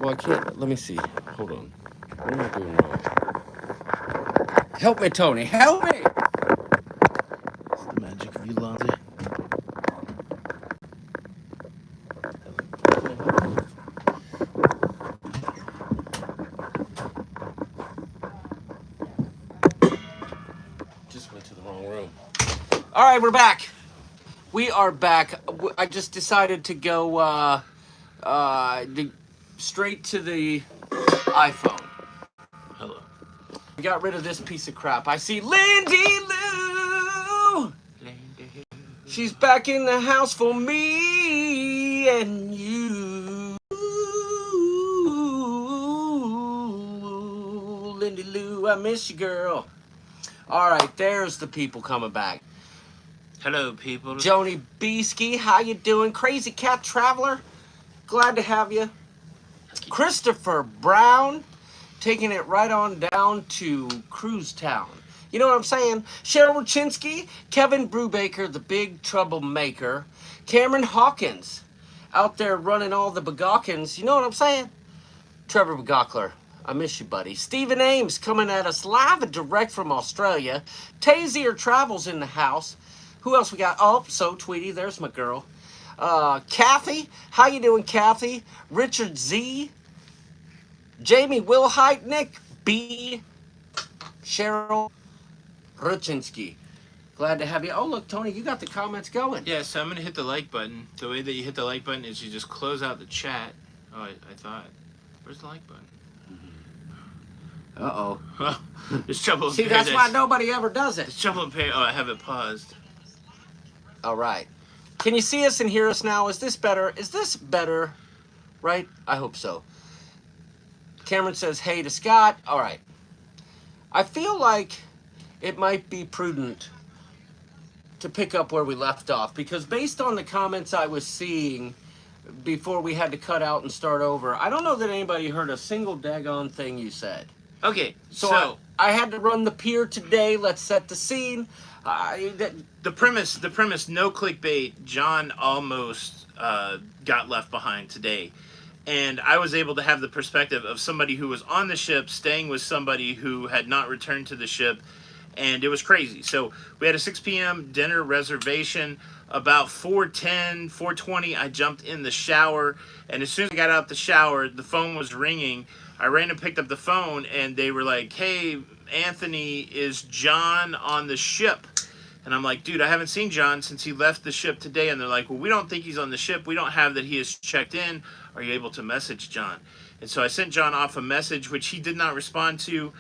Well, I can't. Let me see. Hold on. What am I doing wrong? Help me, Tony. Help me! It's the magic of you, Lonzy. Just went to the wrong room. All right, we're back. We are back. I just decided to go straight to the iPhone. Hello. I got rid of this piece of crap. I see Lindy Lou. She's back in the house for me and you. Lindy Lou, I miss you, girl. All right, there's the people coming back. Hello, people. Joni Beesky, how you doing? Crazy Cat Traveler, glad to have you. Christopher Brown, taking it right on down to Cruise Town. You know what I'm saying? Cheryl Wachinsky, Kevin Brubaker, the big troublemaker. Cameron Hawkins, out there running all the Begawkins. You know what I'm saying? Trevor Begockler, I miss you, buddy. Stephen Ames coming at us live and direct from Australia. Tazier Travels in the house. Who else we got? Oh, so Tweety, there's my girl. Kathy, how you doing, Kathy? Richard Z, Jamie Wilhite, Nick B, Cheryl Ruchinsky. Glad to have you. Oh, look, Tony, you got the comments going. Yeah, so I'm going to hit the like button. The way that you hit the like button is you just close out the chat. Oh, I thought. Where's the like button? Uh-oh. Well, there's trouble in See, that's why nobody ever does it. There's trouble in pay. Oh, I have it paused. All right. Can you see us and hear us now? Is this better? Is this better? Right? I hope so. Cameron says, hey to Scott. All right. I feel like it might be prudent to pick up where we left off, because based on the comments I was seeing before we had to cut out and start over, I don't know that anybody heard a single daggone thing you said. Okay, So I had to run the pier today. Let's set the scene. The premise, no clickbait. John almost got left behind today. And I was able to have the perspective of somebody who was on the ship, staying with somebody who had not returned to the ship. And it was crazy. So we had a 6 p.m. dinner reservation. About 4:10, 4:20, I jumped in the shower. And as soon as I got out the shower, the phone was ringing. I ran and picked up the phone, and they were like, hey, Anthony, is John on the ship? And I'm like, dude, I haven't seen John since he left the ship today. And they're like, well, we don't think he's on the ship. We don't have that he has checked in. Are you able to message John? And so I sent John off a message, which he did not respond to,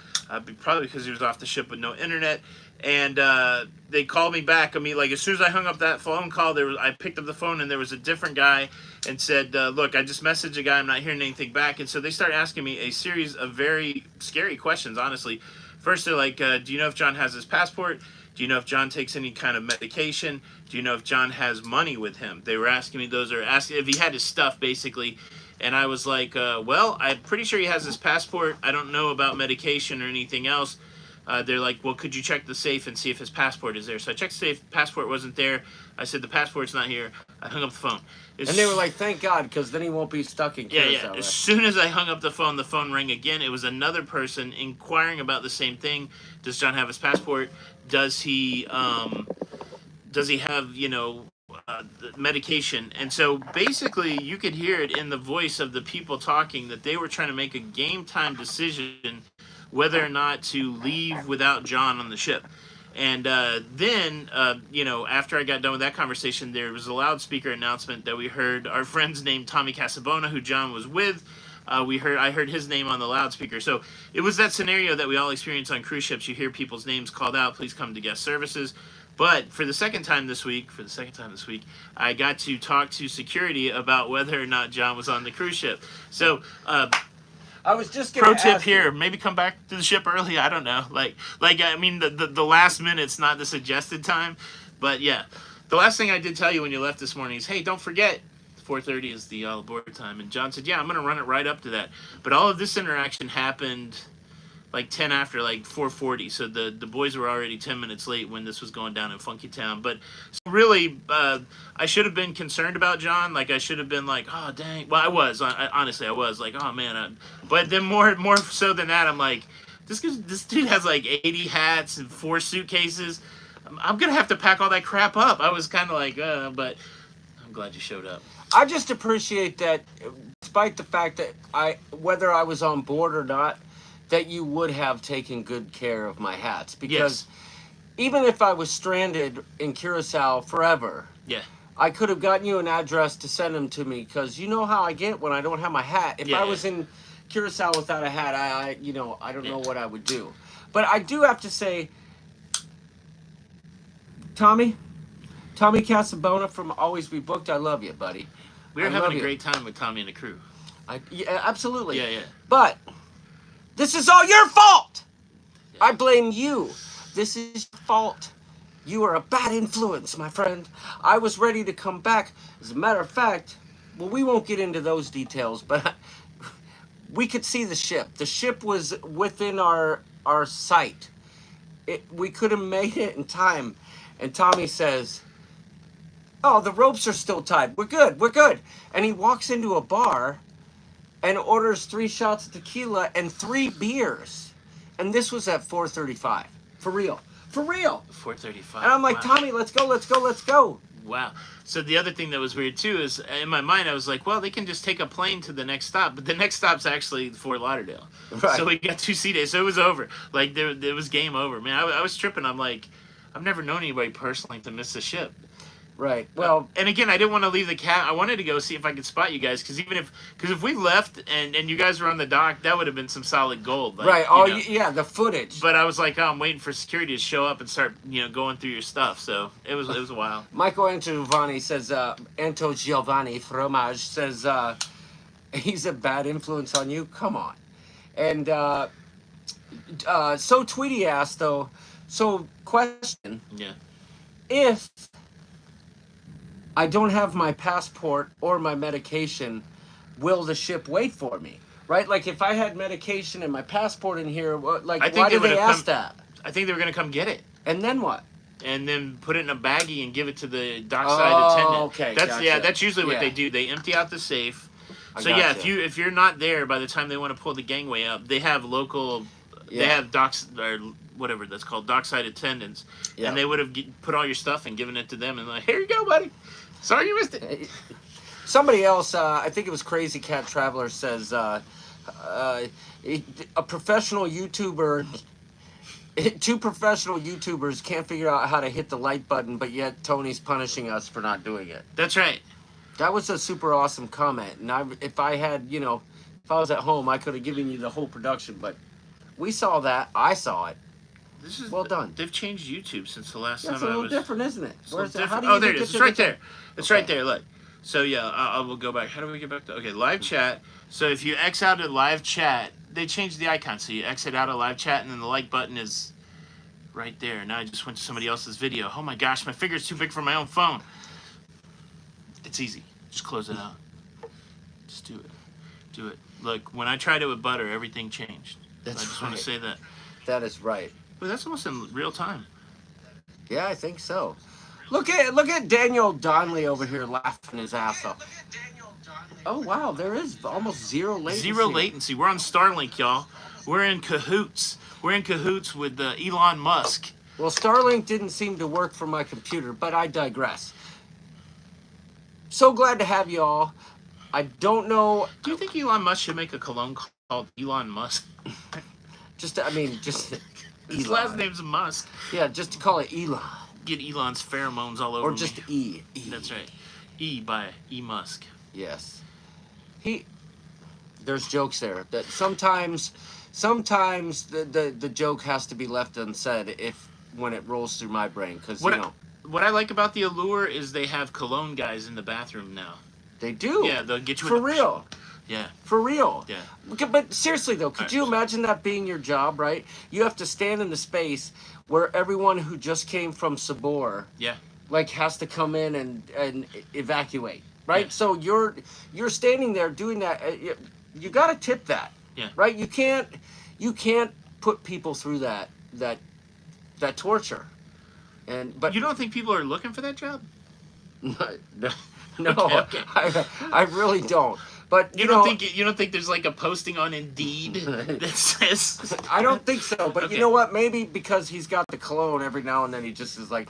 probably because he was off the ship with no internet. And they called me back. I mean, like, as soon as I hung up that phone call, I picked up the phone, and there was a different guy and said, look, I just messaged a guy. I'm not hearing anything back. And so they started asking me a series of very scary questions, honestly. First, they're like, do you know if John has his passport? Do you know if John takes any kind of medication? Do you know if John has money with him? They were asking me those, or asking if he had his stuff, basically. And I was like, well, I'm pretty sure he has his passport. I don't know about medication or anything else. They're like, well, could you check the safe and see if his passport is there? So I checked the safe. Passport wasn't there. I said, the passport's not here. I hung up the phone. And they were like, thank God, because then he won't be stuck in Curacao. Yeah. As soon as I hung up the phone rang again. It was another person inquiring about the same thing. Does John have his passport? Does he have, medication? And so basically you could hear it in the voice of the people talking that they were trying to make a game time decision whether or not to leave without John on the ship. And then, after I got done with that conversation, there was a loudspeaker announcement that we heard our friend's name, Tommy Casabona, who John was with. I heard his name on the loudspeaker. So it was that scenario that we all experience on cruise ships. You hear people's names called out, please come to guest services. But for the second time this week, I got to talk to security about whether or not John was on the cruise ship. So, I was just gonna pro tip ask here, you. maybe come back to the ship early. I don't know. I mean, the last minute's not the suggested time. But yeah, the last thing I did tell you when you left this morning is, hey, don't forget, 4:30 is the all aboard time. And John said, yeah, I'm going to run it right up to that. But all of this interaction happened like 10 after, like 4:40. So the boys were already 10 minutes late when this was going down in Funky Town. But so really, I should have been concerned about John. Like I should have been like, oh dang. Well, I was. Honestly, I was like, oh man. But then more so than that, I'm like, this dude has like 80 hats and 4 suitcases. I'm gonna have to pack all that crap up. I was kind of like, but I'm glad you showed up. I just appreciate that, despite the fact that whether I was on board or not, that you would have taken good care of my hats. Because even if I was stranded in Curacao forever, yeah, I could have gotten you an address to send them to me. Because you know how I get when I don't have my hat. If I was in Curacao without a hat, I don't know what I would do. But I do have to say, Tommy Casabona from Always Be Booked, I love you, buddy. We were having a great time with Tommy and the crew. Yeah, absolutely. Yeah. But this is all your fault. I blame you. This is your fault. You are a bad influence, my friend. I was ready to come back. As a matter of fact, well, we won't get into those details, but we could see the ship. The ship was within our sight. We could have made it in time. And Tommy says, oh, the ropes are still tied. We're good. And he walks into a bar and orders 3 shots of tequila and 3 beers. And this was at 4:35. For real. 4:35. And I'm like, wow. Tommy, let's go. Wow. So the other thing that was weird too is in my mind I was like, well, they can just take a plane to the next stop, but the next stop's actually Fort Lauderdale. Right. So we got 2 sea days, so it was over. Like it was game over. Man, I was tripping. I'm like, I've never known anybody personally to miss a ship. Right. Well, and again, I didn't want to leave the cat. I wanted to go see if I could spot you guys, because if we left and you guys were on the dock, that would have been some solid gold. Like, right. Oh, yeah, the footage. But I was like, oh, I'm waiting for security to show up and start, going through your stuff. So it was a while. Michael Giovanni says, Anto Giovanni Fromage says, he's a bad influence on you. Come on. And so Tweety asked though. So question. Yeah. If I don't have my passport or my medication, will the ship wait for me? Right? Like if I had medication and my passport in here, like why did they ask that? I think they were going to come get it. And then what? And then put it in a baggie and give it to the dockside attendant. Okay. That's usually what they do. They empty out the safe. So if you're not there by the time they want to pull the gangway up, they have local they have docks or whatever that's called, dockside attendants. Yeah. And they would have put all your stuff and given it to them and like, here you go, buddy. Sorry you missed it. Somebody else, I think it was Crazy Cat Traveler, says a professional YouTuber, 2 professional YouTubers can't figure out how to hit the like button, but yet Tony's punishing us for not doing it. That's right. That was a super awesome comment. And if I had, if I was at home, I could have given you the whole production, but we saw that. I saw it. This is well done. They've changed YouTube since the last time I was. It's a little different, isn't it? Oh, there it is. It's right there. It's right there. Look. So yeah, I will go back. How do we get back to? Okay, live chat. So if you X out of live chat, they changed the icon. So you exit out of live chat, and then the like button is right there. Now I just went to somebody else's video. Oh my gosh, my finger's too big for my own phone. It's easy. Just close it out. Just do it. Do it. Look, when I tried it with butter, everything changed. I just want to say that. That is right. But that's almost in real time. Yeah, I think so. Look at Daniel Donnelly over here laughing his ass off. Oh wow, there is almost zero latency. Zero latency. We're on Starlink, y'all. We're in cahoots. We're in cahoots with Elon Musk. Well, Starlink didn't seem to work for my computer, but I digress. So glad to have you all. I don't know. Do you think Elon Musk should make a cologne called Elon Musk? just His last name's Musk. Yeah, just to call it Elon. Get Elon's pheromones all over me. Or just E. That's right. E by E Musk. Yes. There's jokes there that sometimes the joke has to be left unsaid when it rolls through my brain, because what I like about the Allure is they have cologne guys in the bathroom now. They do. Yeah, they'll get you for real. Yeah. For real. Yeah. But seriously though, could you imagine that being your job, right? You have to stand in the space where everyone who just came from Sabor, has to come in and evacuate, right? Yeah. So you're standing there doing that. You got to tip that. Yeah. Right? You can't put people through that torture. But You don't think people are looking for that job? no, Okay. I really don't. But You don't think there's like a posting on Indeed that says? I don't think so. But Okay. you know what? Maybe because he's got the cologne, every now and then he just is like,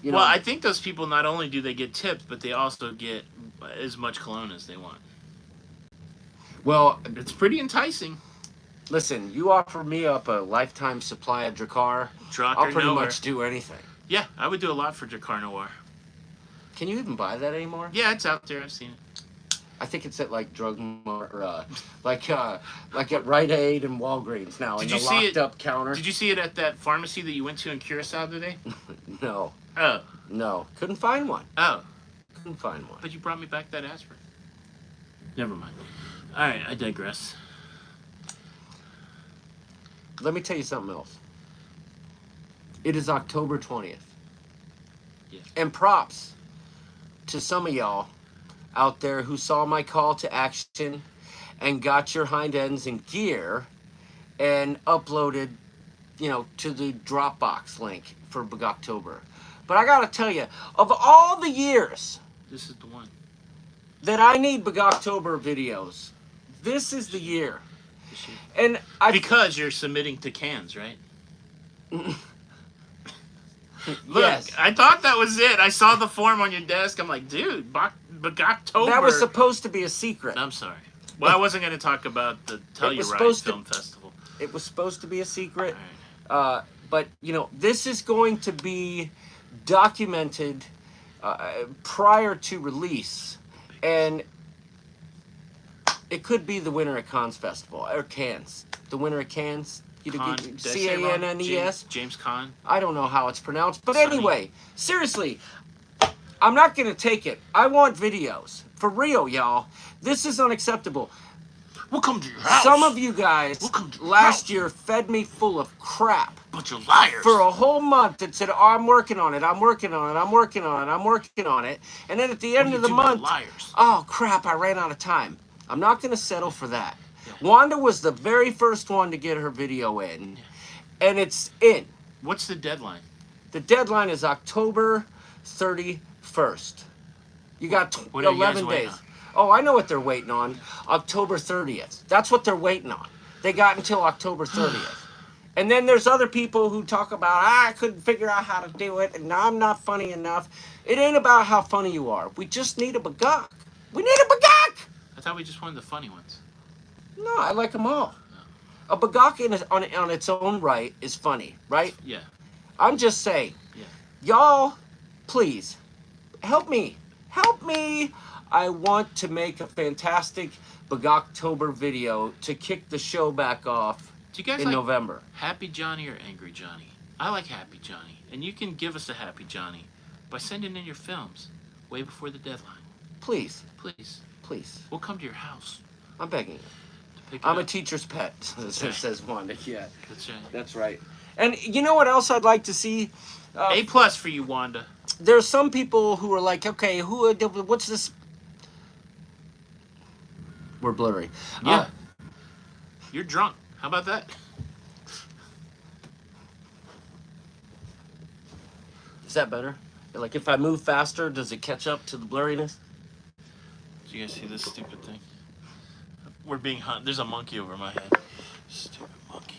Well, I think those people, not only do they get tips, but they also get as much cologne as they want. Well, It's pretty enticing. listen, you offer me up a lifetime supply of Drakkar, I'll pretty much do anything. Yeah, I would do a lot for Drakkar Noir. Can you even buy that anymore? Yeah, it's out there. I've seen it. I think it's at like Drug Mart, or like at Rite Aid and Walgreens now. Did in you the see locked it? up counter. Did you see it at that pharmacy that you went to in Curacao today? No, Oh, no, couldn't find one. oh. Couldn't find one. But you brought me back that aspirin. Never mind. All right, I digress. Let me tell you something else. It is October 20th. Yeah. And props to some of y'all out there who saw my call to action and got your hind ends in gear and uploaded, to the Dropbox link for October. But I gotta tell you, of all the years This is the one. that I need October videos, this is the year. This year. And Because you're submitting to cans, right? Look, yes. I thought that was it. I saw the form on your desk. I'm like, dude, October. That was supposed to be a secret. I'm sorry. Well, I wasn't going to talk about the Telluride Film Festival. It was supposed to be a secret. All right. But, this is going to be documented prior to release. And it could be the winner at Cannes Festival, or Cannes. The winner at Cannes. Cannes. James Caan. I don't know how it's pronounced. But Sonny. anyway, seriously, I'm not going to take it. I want videos. For real, y'all. This is unacceptable. We'll come to your house. Some of you guys We'll come to your last house. year fed me full of crap. Bunch of liars. For a whole month that said, oh, I'm working on it, I'm working on it, I'm working on it, I'm working on it. And then at the end of the month, liars. oh crap, I ran out of time. I'm not going to settle for that. Wanda was the very first one to get her video in. And it's in. What's the deadline? The deadline is October 31st. You got What are you guys 11 waiting days. on? Oh, I know what they're waiting on. October 30th. That's what they're waiting on. They got until October 30th. And then there's other people who talk about, I couldn't figure out how to do it, and I'm not funny enough. It ain't about how funny you are. We just need a bagok. We need a bagok! I thought we just wanted the funny ones. No, I like them all. A bagok on its own right is funny, right? Yeah. I'm just saying. Yeah. Y'all, please, help me. Help me. I want to make a fantastic Bagoktober video to kick the show back off Do you guys in like November. Happy Johnny or Angry Johnny? I like Happy Johnny. And you can give us a Happy Johnny by sending in your films way before the deadline. Please, Please. please. We'll come to your house I'm begging you. to pick it I'm a up. teacher's pet, says Wanda. Yeah, That's right. that's right. And you know what else I'd like to see? A+ for you, Wanda. There's some people who are like, okay, what's this? We're blurry. Yeah. You're drunk. How about that? Is that better? Like if I move faster, does it catch up to the blurriness? Did you guys see this stupid thing? We're being hunted. There's a monkey over my head. Stupid monkey.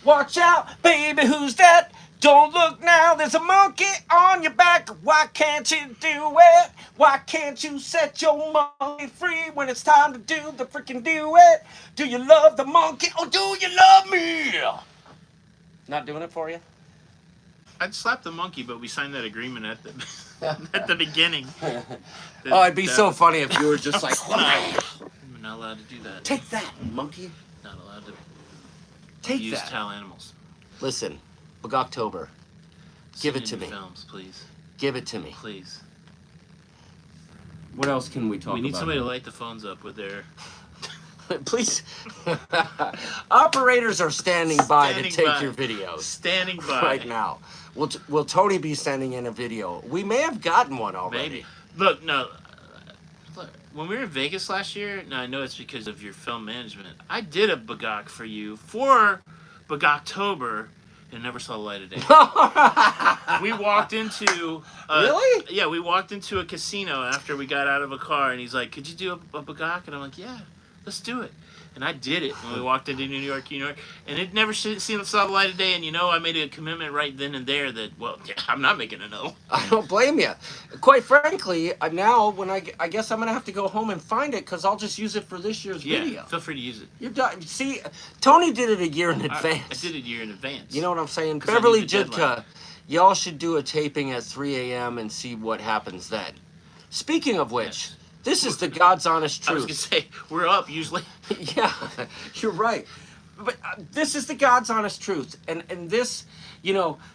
Watch out, baby, who's that? Don't look now, there's a monkey on your back. Why can't you do it? Why can't you set your monkey free when it's time to do the freaking duet? Do you love the monkey or do you love me? Not doing it for you? I'd slap the monkey, but we signed that agreement at the at the beginning. Oh, it'd be so funny if you were just like, I'm not allowed to do that. take that, monkey. Not allowed to Take use that. tell animals. Listen, Bagoktober, give Send it to in me. Films, please, Give it to me. please. What else can we talk about? We need somebody to light the phones up with their. Please. Operators are standing by Standing to take by. your videos Standing by. right now. Will Tony be sending in a video? We may have gotten one already. Maybe. Look, no. Look, when we were in Vegas last year, now I know it's because of your film management. I did a bagok for you for But October, it never saw the light of day. We walked into Really? Yeah, we walked into a casino after we got out of a car, and he's like, "Could you do a bagak?" And I'm like, "Yeah, let's do it." And I did it when we walked into New York, and it never saw the light of day. And I made a commitment right then and there that, well, yeah, I'm not making a no. I don't blame you. Quite frankly, now when I guess I'm gonna have to go home and find it because I'll just use it for this year's Yeah, video. feel free to use it. You're done. See, Tony did it a year in advance. I did it a year in advance. You know what I'm saying? 'Cause I Beverly knew the Jidka, deadline. y'all should do a taping at 3 a.m. and see what happens then. Speaking of which, Yes. this is the God's honest I was truth. gonna say we're up usually. Yeah, you're right. But this is the God's honest truth. And this,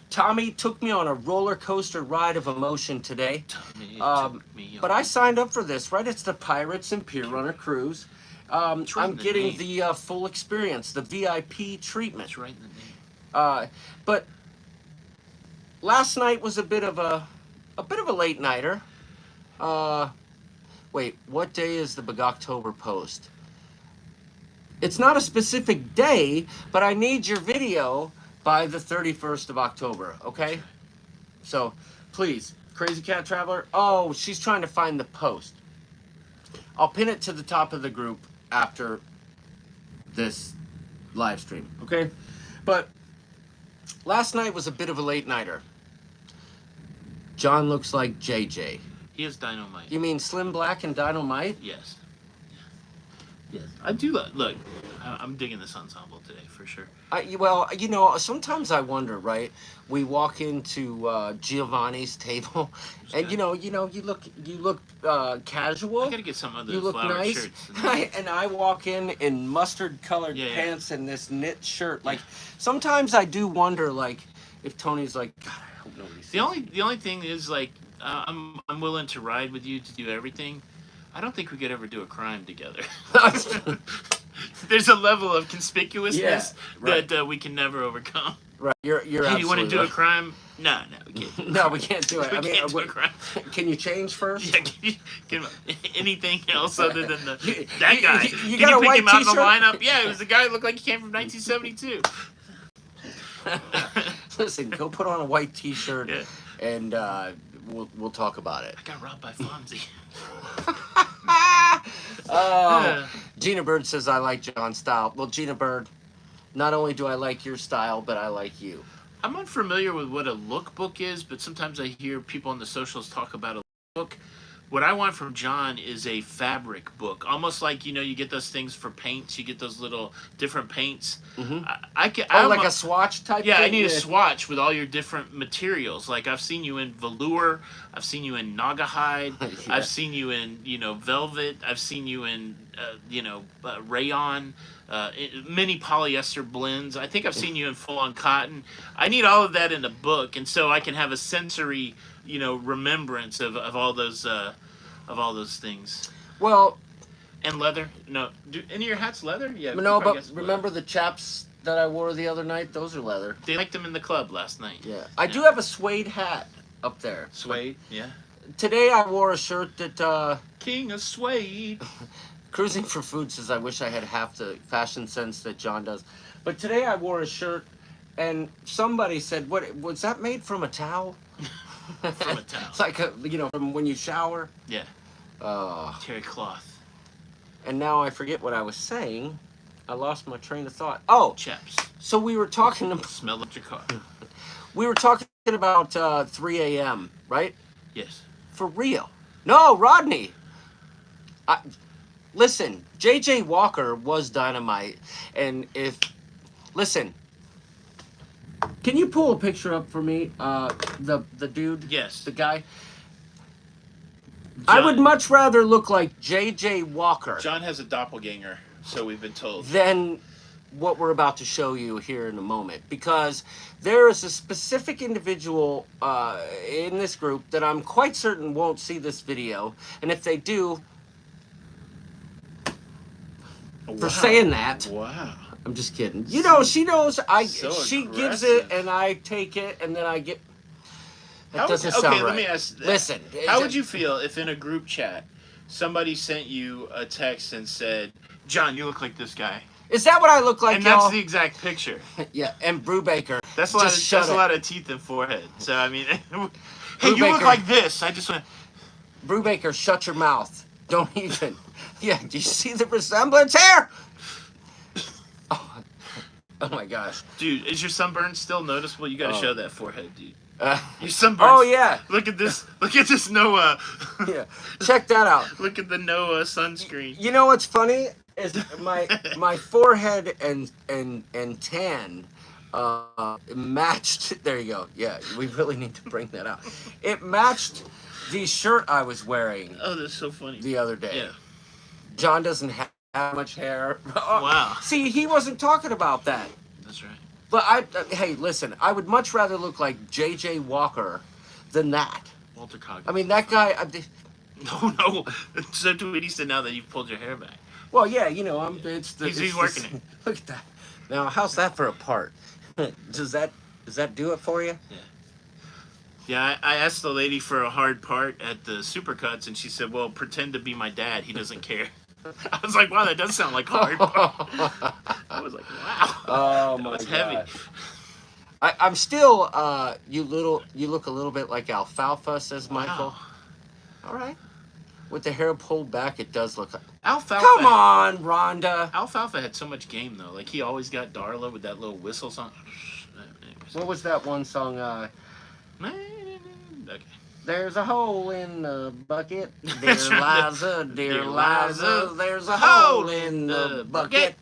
Tommy took me on a roller coaster ride of emotion today. But I signed up for this, right? It's the Pirates and Pier Runner Cruise. I'm getting the full experience, the VIP treatment. That's right in the name. But last night was a bit of a late nighter. Wait, what day is the Bogoctober post? It's not a specific day, but I need your video by the 31st of October, okay? So, please, Crazy Cat Traveler. Oh, she's trying to find the post. I'll pin it to the top of the group after this live stream, okay? But last night was a bit of a late nighter. John looks like JJ. He is Dynamite. You mean Slim Black and Dynamite? Yes. Yes. I do look. I'm digging this ensemble today for sure. Well, sometimes I wonder, right? We walk into Giovanni's table, and you look casual. I gotta get some other You look flowered nice, shirts. and I walk in mustard-colored Yeah. pants and this knit shirt. Like sometimes I do wonder, like if Tony's like, God, I hope nobody sees The only thing is like I'm willing to ride with you to do everything. I don't think we could ever do a crime together. There's a level of conspicuousness that we can never overcome. Right, you're Hey, do you want to do a crime? No, we can't. Do No, we can't do it. We can't do a crime. Can you change first? Yeah, can anything else other than that guy? You Can got a pick white him out in the t-shirt? lineup? Yeah, it was the guy who looked like he came from 1972. Listen, go put on a white T-shirt, Yeah. and we'll talk about it. I got robbed by Fonzie. Gina Bird says I like John's style. Well, Gina Bird, not only do I like your style, but I like you. I'm unfamiliar with what a lookbook is, but sometimes I hear people on the socials talk about a lookbook. What I want from John is a fabric book, almost like you get those things for paints. You get those little different paints. Mm-hmm. I'm like a swatch type. Yeah, thing? I need a swatch with all your different materials. Like I've seen you in velour, I've seen you in naga hide, Yeah. I've seen you in velvet, I've seen you in rayon, many polyester blends. I think I've seen you in full on cotton. I need all of that in a book, and so I can have a sensory remembrance of all those things. Well, And leather. No, do any of your hats leather? Yeah. no, I but guess remember the chaps that I wore the other night? Those are leather. they liked them in the club last night. Yeah, I do have a suede hat up there. Suede. Yeah. Today I wore a shirt that King of suede. Cruising for Food says I wish I had half the fashion sense that John does. But today I wore a shirt, and somebody said, "What was that made from a towel?" From a towel. It's like from when you shower. Yeah. Terry cloth. And now I forget what I was saying. I lost my train of thought. Oh, Chaps. so we were talking about Smell up your car. about 3 a.m. right? Yes. For real? No, Rodney. Listen, J.J. Walker was Dynamite, and listen, can you pull a picture up for me? The dude. Yes. The guy. John, I would much rather look like J.J. Walker John has a doppelganger, so we've been told. than what we're about to show you here in a moment, because there is a specific individual in this group that I'm quite certain won't see this video, and if they do, for saying that, Wow. I'm just kidding. She knows. She gives it, aggressive. and I take it, and then I get. That How would- doesn't sound right. let me ask. Listen, How would you feel if in a group chat somebody sent you a text and said, "John, you look like this guy"? Is that what I look like, And y'all? that's the exact picture. Yeah, and Brubaker. That's a lot of teeth and forehead. So I mean, hey, you look Brubaker. like this. I just went. Brubaker, shut your mouth. Don't even. Yeah, do you see the resemblance here? Oh my gosh. Dude, is your sunburn still noticeable? You gotta show that forehead, dude. Your sunburn. Oh yeah. Look at this. Look at this Noah. Yeah. Check that out. Look at the Noah sunscreen. You know what's funny is my forehead and tan matched. There you go. Yeah, we really need to bring that out. It matched the shirt I was wearing. Oh, that's so funny. The other day. Yeah. John doesn't have much hair. Wow. See, he wasn't talking about that. That's right. But hey, listen, I would much rather look like J.J. Walker than that. Walter Coggins. I mean, that guy. No. So Tweety said now that you've pulled your hair back. Well, yeah, you know, He's working it. Look at that. Now, how's that for a part? Does that do it for you? Yeah. Yeah, I asked the lady for a hard part at the Supercuts, and she said, "Well, pretend to be my dad. He doesn't care." I was like, "Wow, that does sound like hard." I was like, "Wow." Oh my That's god. heavy. I'm still. You look a little bit like Alfalfa, says Michael. Wow. All right. With the hair pulled back, it does look. Alfalfa. Come on, Rhonda. Alfalfa had so much game though. Like he always got Darla with that little whistle song. What was that one song? Okay. There's a hole in the bucket, dear That's right. Liza, dear Dear Liza. Liza, There's a hole in the bucket,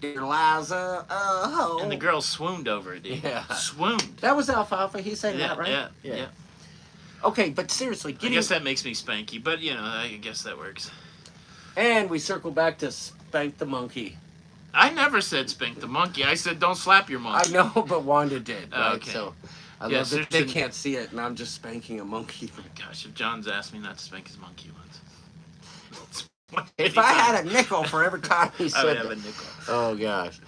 dear Liza, a hole. And the girl swooned over it, dude. Yeah. Swooned. That was Alfalfa. He sang Yeah, that, right? yeah. Okay, but seriously, I guess that makes me spanky, but you know, I guess that works. And we circle back to Spank the Monkey. I never said spank the monkey. I said don't slap your monkey. I know, but Wanda did, right? Okay. So I Yeah, love that they certain- can't see it, and I'm just spanking a monkey. Gosh, if John's asked me not to spank his monkey once. If I had a nickel for every time he I said would have that. a nickel. Oh gosh.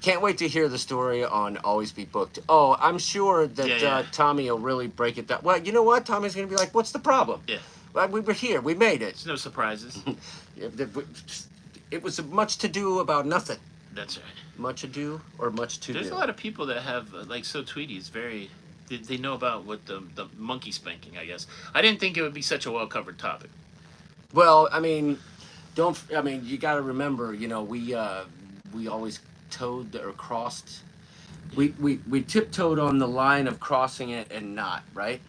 Can't wait to hear the story on Always Be Booked. Oh, I'm sure that Yeah. Tommy will really break it down. Well, you know what? Tommy's going to be like, what's the problem? Yeah. Well, we were here. We made it. There's no surprises. It was much to do about nothing. That's right. Much ado or much to There's do. a lot of people that have, like, so Tweety is very... They know about what the monkey spanking, I guess. I didn't think it would be such a well-covered topic. Well, I mean, you got to remember, you know, we always toed or crossed. We tiptoed on the line of crossing it and not, right?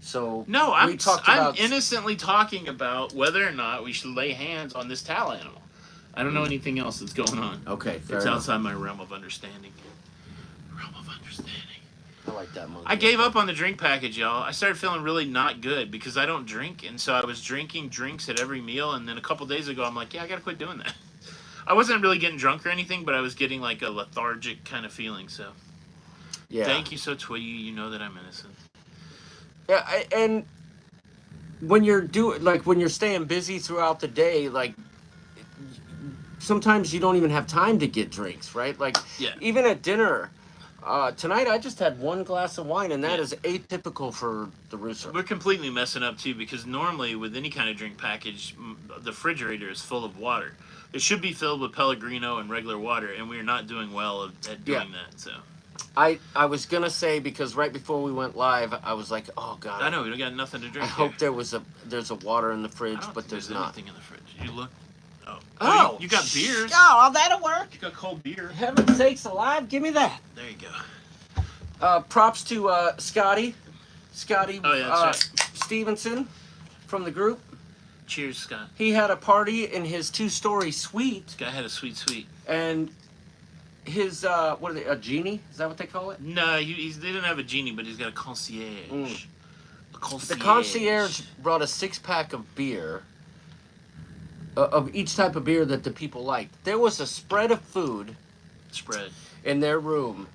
So No, we talked about innocently talking about whether or not we should lay hands on this towel animal. I don't know anything else that's going on. Okay, fair It's enough. outside my realm of understanding. Realm of understanding. I like that monkey. I gave up on the drink package, y'all. I started feeling really not good because I don't drink, and so I was drinking drinks at every meal, and then a couple days ago, I'm like, yeah, I gotta quit doing that. I wasn't really getting drunk or anything, but I was getting like a lethargic kind of feeling, so. Yeah. Thank you, so Twiggy. You know that I'm innocent. Yeah, and when you're when you're staying busy throughout the day, like sometimes you don't even have time to get drinks, right? Like Yeah. even at dinner. Tonight I just had one glass of wine, and that is atypical for the Rooster. We're completely messing up too because normally with any kind of drink package, the refrigerator is full of water. It should be filled with Pellegrino and regular water, and we're not doing well at doing that. So I was gonna say, because right before we went live, I was like, oh god, I know we got nothing to drink. I hope there's a water in the fridge, I don't but think there's there's not. anything in the fridge. You look. Oh, Oh, you got beers. Oh, that'll work. You got cold beer. Heaven sakes alive, give me that. There you go. Props to Scotty Oh, yeah, that's right. Stevenson from the group. Cheers, Scott. He had a party in his 2-story suite, This guy had a sweet. and his what are they? A genie? Is that what they call it? No, they didn't have a genie, but he's got a concierge. Mm. A concierge. The concierge brought a 6-pack of beer, of each type of beer that the people liked. There was a spread of food Spread. in their room.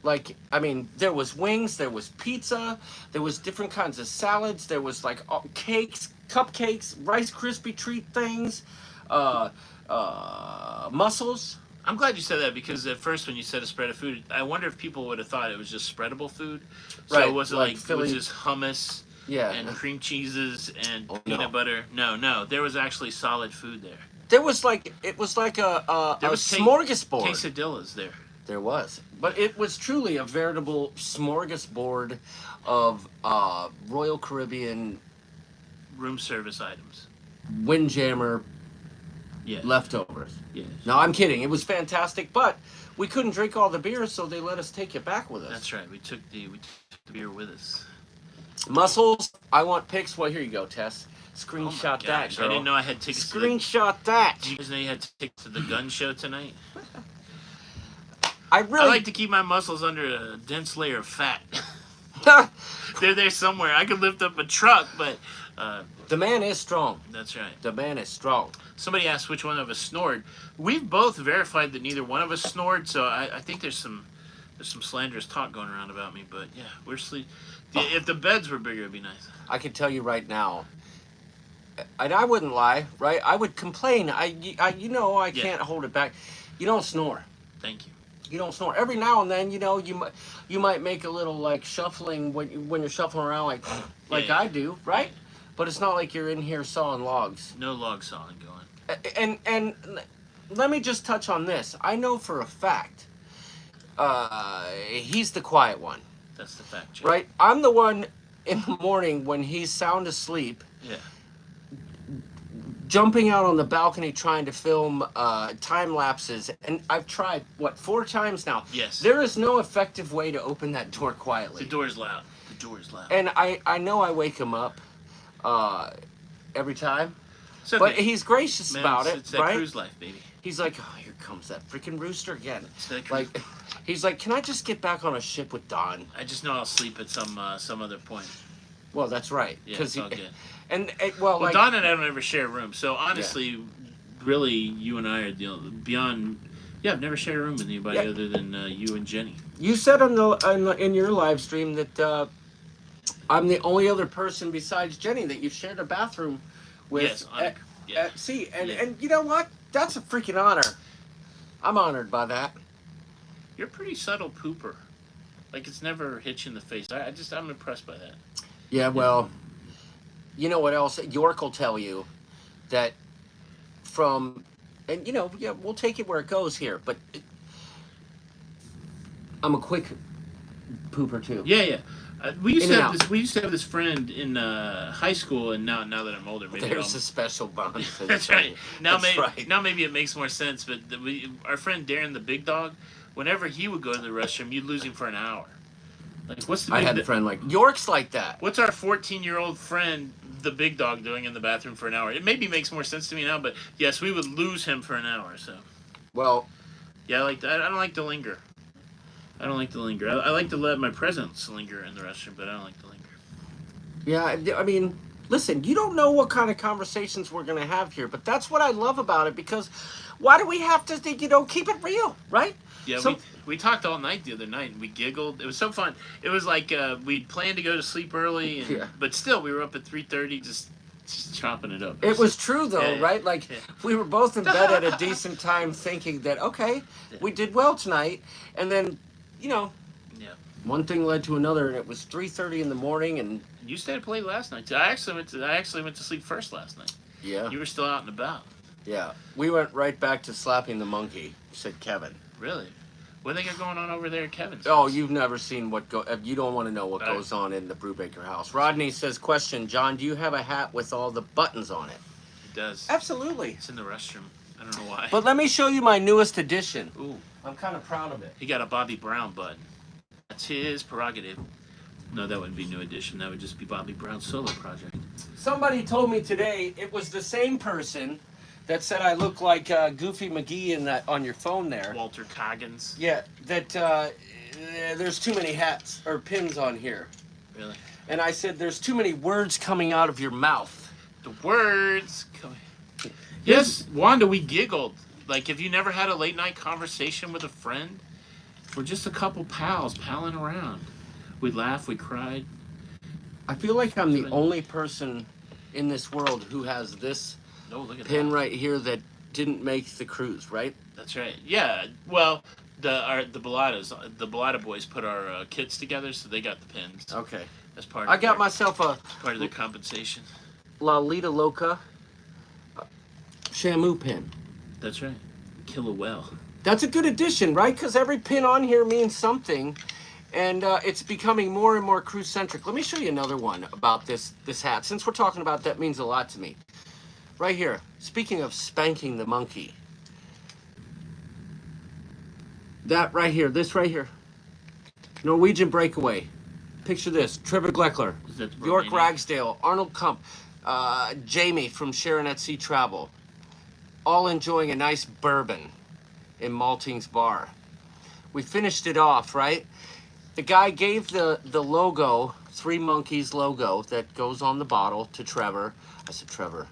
Like, I mean, there was wings, there was pizza, there was different kinds of salads, there was like cakes, cupcakes, Rice Krispie treat things, mussels. I'm glad you said that because at first when you said a spread of food, I wonder if people would have thought it was just spreadable food. So Right, was it like like Philly- was just hummus Yeah. and cream cheeses and Oh, peanut no. butter? No, there was actually solid food there. There was like it was like a There was smorgasbord. quesadillas there. There was, but it was truly a veritable smorgasbord of Royal Caribbean Room service items. Windjammer Yes. leftovers. Yes. No, I'm kidding. It was fantastic, but we couldn't drink all the beer, so they let us take it back with us. That's right. We took the beer with us. Muscles. I want pics. Well, here you go, Tess. Oh Screenshot my that, gosh, girl. I didn't know I had tickets. Screenshot that. Did you guys know you had tickets to the gun show tonight? I I really like to keep my muscles under a dense layer of fat. They're there somewhere. I could lift up a truck, but the man is strong. that's right. The man is strong. Somebody asked which one of us snored. We've both verified that neither one of us snored, so I think there's some slanderous talk going around about me. But yeah, we're sleep. If the beds were bigger, it'd be nice. I can tell you right now, and I wouldn't lie, right? I would complain. I Yeah. can't hold it back. You don't snore. Thank you. You don't snore. Every now and then, you might make a little like shuffling when you're shuffling around like Yeah. I do, right? But it's not like you're in here sawing logs. No log sawing going. And let me just touch on this. I know for a fact, he's the quiet one, That's the fact check. right? I'm the one in the morning when he's sound asleep, Yeah. jumping out on the balcony trying to film time lapses, and I've tried 4 times now. Yes. There is no effective way to open that door quietly. The door's loud. The door's loud. And I know I wake him up every time, It's okay. but he's gracious Man, about it's it, that right? cruise life, baby. He's like, oh, here comes that freaking rooster again. It's that cruise. Like, he's like, can I just get back on a ship with Don? I just know I'll sleep at some other point. Well, that's right. Yeah, it's all good. And Well, like, Don and I don't ever share a room, so honestly, really, you and I are beyond. Yeah, I've never shared a room with anybody Yeah. other than you and Jenny. you said in your live stream that I'm the only other person besides Jenny that you've shared a bathroom with. Yes, And you know what? That's a freaking honor. I'm honored by that. You're a pretty subtle pooper. Like it's never hit you in the face. I'm impressed by that. Yeah, well, you know what else? York will tell you that and we'll take it where it goes here, but I'm a quick pooper too. Yeah. We used In to and have out. this. We used to have this friend in high school, and now that I'm older, maybe There's a special bond. That's right. That's Now maybe it makes more sense. But our friend Darren, the big dog, whenever he would go to the restroom, you'd lose him for an hour. Like, what's the I big had a friend like York's like that. What's our 14-year-old friend, the big dog, doing in the bathroom for an hour? It maybe makes more sense to me now, but yes, we would lose him for an hour. So Well, yeah, I like that. I don't like to linger. I like to let my presence linger in the restroom, but I don't like to linger. yeah, I mean, listen, you don't know what kind of conversations we're gonna have here, but that's what I love about it, because why do we have to keep it real, right? Yeah, So- we talked all night the other night, and we giggled. It was so fun. It was like we'd planned to go to sleep early, Yeah. but still, we were up at 3:30 just chopping it up. It was true though, Yeah, right? Like yeah. we were both in bed at a decent time, thinking that okay, we did well tonight, and then Yeah. one thing led to another, and it was 3:30 in the morning, and You stayed up late last night too. I actually went to sleep first last night. yeah, You were still out and about. yeah, we went right back to slapping the monkey," said Kevin. Really? What they got going on over there at Kevin's? Oh, you've never seen you don't want to know what Right. goes on in the Brubaker house. Rodney says, question, John, do you have a hat with all the buttons on it? It does. Absolutely. It's in the restroom. I don't know why. But let me show you my newest addition. Ooh, I'm kind of proud of it. he got a Bobby Brown button. That's his prerogative. No, that wouldn't be New Edition. That would just be Bobby Brown's solo project. Somebody told me today it was the same person that said I look like Goofy McGee on your phone there. Walter Coggins. Yeah, that there's too many hats or pins on here. Really? And I said there's too many words coming out of your mouth. The words. Yes, Wanda, we giggled. Like, have you never had a late night conversation with a friend? We're just a couple pals palling around. We laughed, we cried. I feel like I'm the only person in this world who has this Oh, look at pin that. right here that didn't make the cruise, right? That's right. Yeah. Well, the Bellata boys put our kits together, so they got the pins. Okay. As part. I of got their, myself a part of their compensation. Lolita Loca. Shamu pin. That's right. Kill a whale. That's a good addition, right? Because every pin on here means something, and it's becoming more and more cruise centric. Let me show you another one about this hat. Since we're talking about that, means a lot to me. Right here. Speaking of spanking the monkey, that right here, this right here, Norwegian Breakaway. Picture this: Trevor Gleckler, York Ragsdale, Arnold Kump, Jamie from Sharon at Sea Travel, all enjoying a nice bourbon in Malting's bar. We finished it off, right? The guy gave the logo, Three Monkeys logo that goes on the bottle to Trevor. I said, Trevor,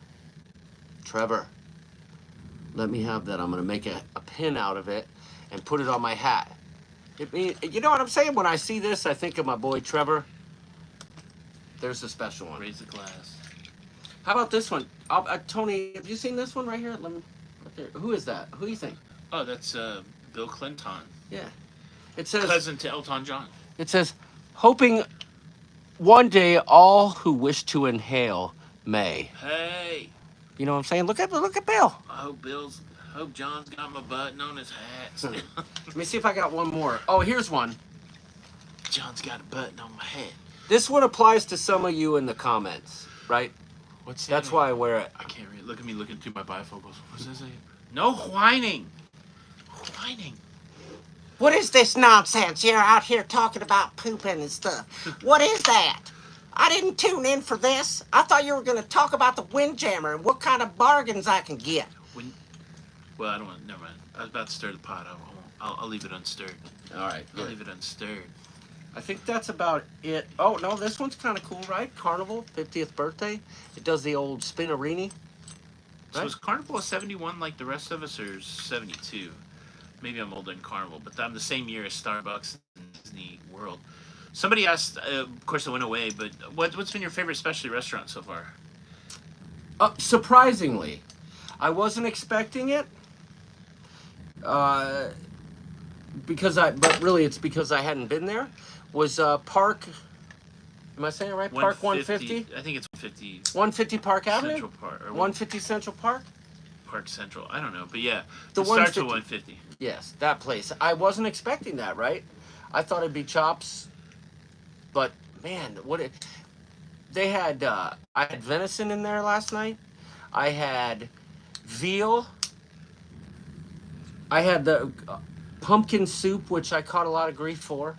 let me have that. I'm gonna make a pin out of it and put it on my hat. You know what I'm saying? When I see this, I think of my boy Trevor. There's a special one. Raise the glass. How about this one? Tony, have you seen this one right here? Let me. Right there. Who is that? Who do you think? Oh, that's Bill Clinton. Yeah. It says cousin to Elton John. It says, hoping one day all who wish to inhale may. Hey. You know what I'm saying? Look at Bill. I hope John's got my button on his hat. Let me see if I got one more. Oh, here's one. John's got a button on my hat. This one applies to some of you in the comments, right? What's that? That's why I wear it. I can't read. Look at me looking through my bifocals. What's that say? No whining. Whining. What is this nonsense? You're out here talking about pooping and stuff. What is that? I didn't tune in for this. I thought you were going to talk about the Windjammer and what kind of bargains I can get. Well, I don't want. Never mind. I was about to stir the pot. I'll leave it unstirred. All right. I'll leave it unstirred. I think that's about it. Oh, no, this one's kind of cool, right? Carnival, 50th birthday. It does the old spinarini. So is Carnival a 71 like the rest of us, or 72? Maybe I'm older than Carnival, but I'm the same year as Starbucks and Disney World. Somebody asked, of course it went away, but what's been your favorite specialty restaurant so far? Surprisingly, I wasn't expecting it. But really it's because I hadn't been there. Was Park, am I saying it right? Park 150? I think it's 150. 150 Park Avenue? Central Park. Or 150 Central Park? Park Central. I don't know, but yeah. The it starts 150. at 150. Yes, that place. I wasn't expecting that, right? I thought it'd be chops, but man, they had, I had venison in there last night. I had veal. I had the pumpkin soup, which I caught a lot of grief for,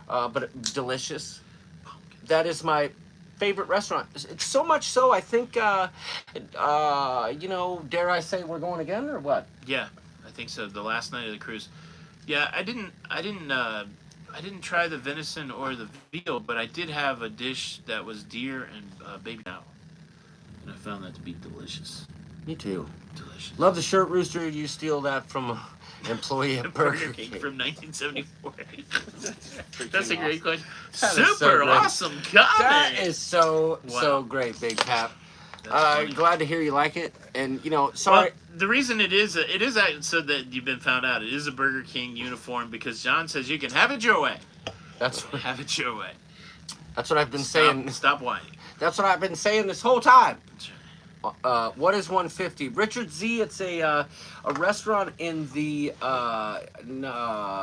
but delicious. That is my favorite restaurant. It's so much so, I think, dare I say we're going again or what? Yeah, I think so. The last night of the cruise. Yeah, I didn't try the venison or the veal, but I did have a dish that was deer and baby cow, and I found that to be delicious. Me too. Delicious. Love the shirt rooster. You steal that from an employee at Burger King from 1974. That's a great question. That is so Super great. awesome comment. That is so Wow. great, Big Pat. That's Glad to hear you like it. And sorry. Well, the reason it is so that you've been found out. It is a Burger King uniform because John says you can have it your way. Have it your way. That's what I've been saying. Stop whining. That's what I've been saying this whole time. That's right. What is 150? Richard Z. It's a restaurant in the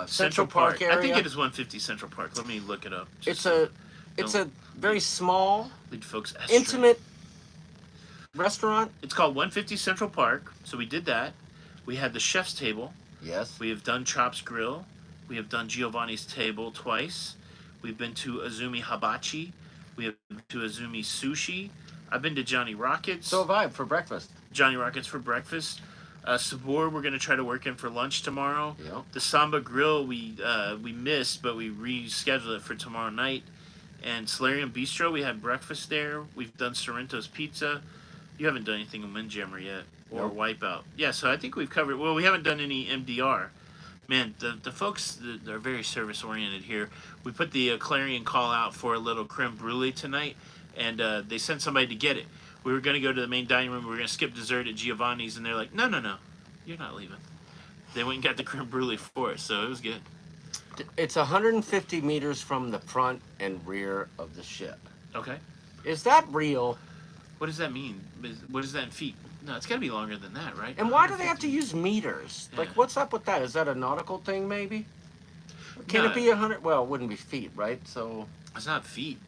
Central Park area. I think it is 150 Central Park. Let me look it up. It's a very small, lead folks astray. intimate restaurant. It's called 150 Central Park. So we did that. We had the chef's table. Yes. We have done Chops Grill. We have done Giovanni's Table twice. We've been to Azumi Hibachi. We have been to Azumi Sushi. I've been to Johnny Rockets. So have I for breakfast. Johnny Rockets for breakfast. Sabor, we're going to try to work in for lunch tomorrow. Yep. The Samba Grill, we missed, but we rescheduled it for tomorrow night. And Solarium Bistro, we had breakfast there. We've done Sorrento's Pizza. You haven't done anything in Windjammer yet, or Nope. Wipeout. Yeah, so I think we've covered. Well, we haven't done any MDR. Man, the folks that are very service oriented here. We put the clarion call out for a little creme brulee tonight, and they sent somebody to get it. We were going to go to the main dining room. We were going to skip dessert at Giovanni's, and they're like, no, you're not leaving. They went and got the creme brulee for us, so it was good. It's 150 meters from the front and rear of the ship. Okay. Is that real? What does that mean? What is that in feet? No, it's got to be longer than that, right? And why do they have to use meters? Yeah. Like, what's up with that? Is that a nautical thing, maybe? Can No. it be 100? Well, it wouldn't be feet, right? So. It's not feet.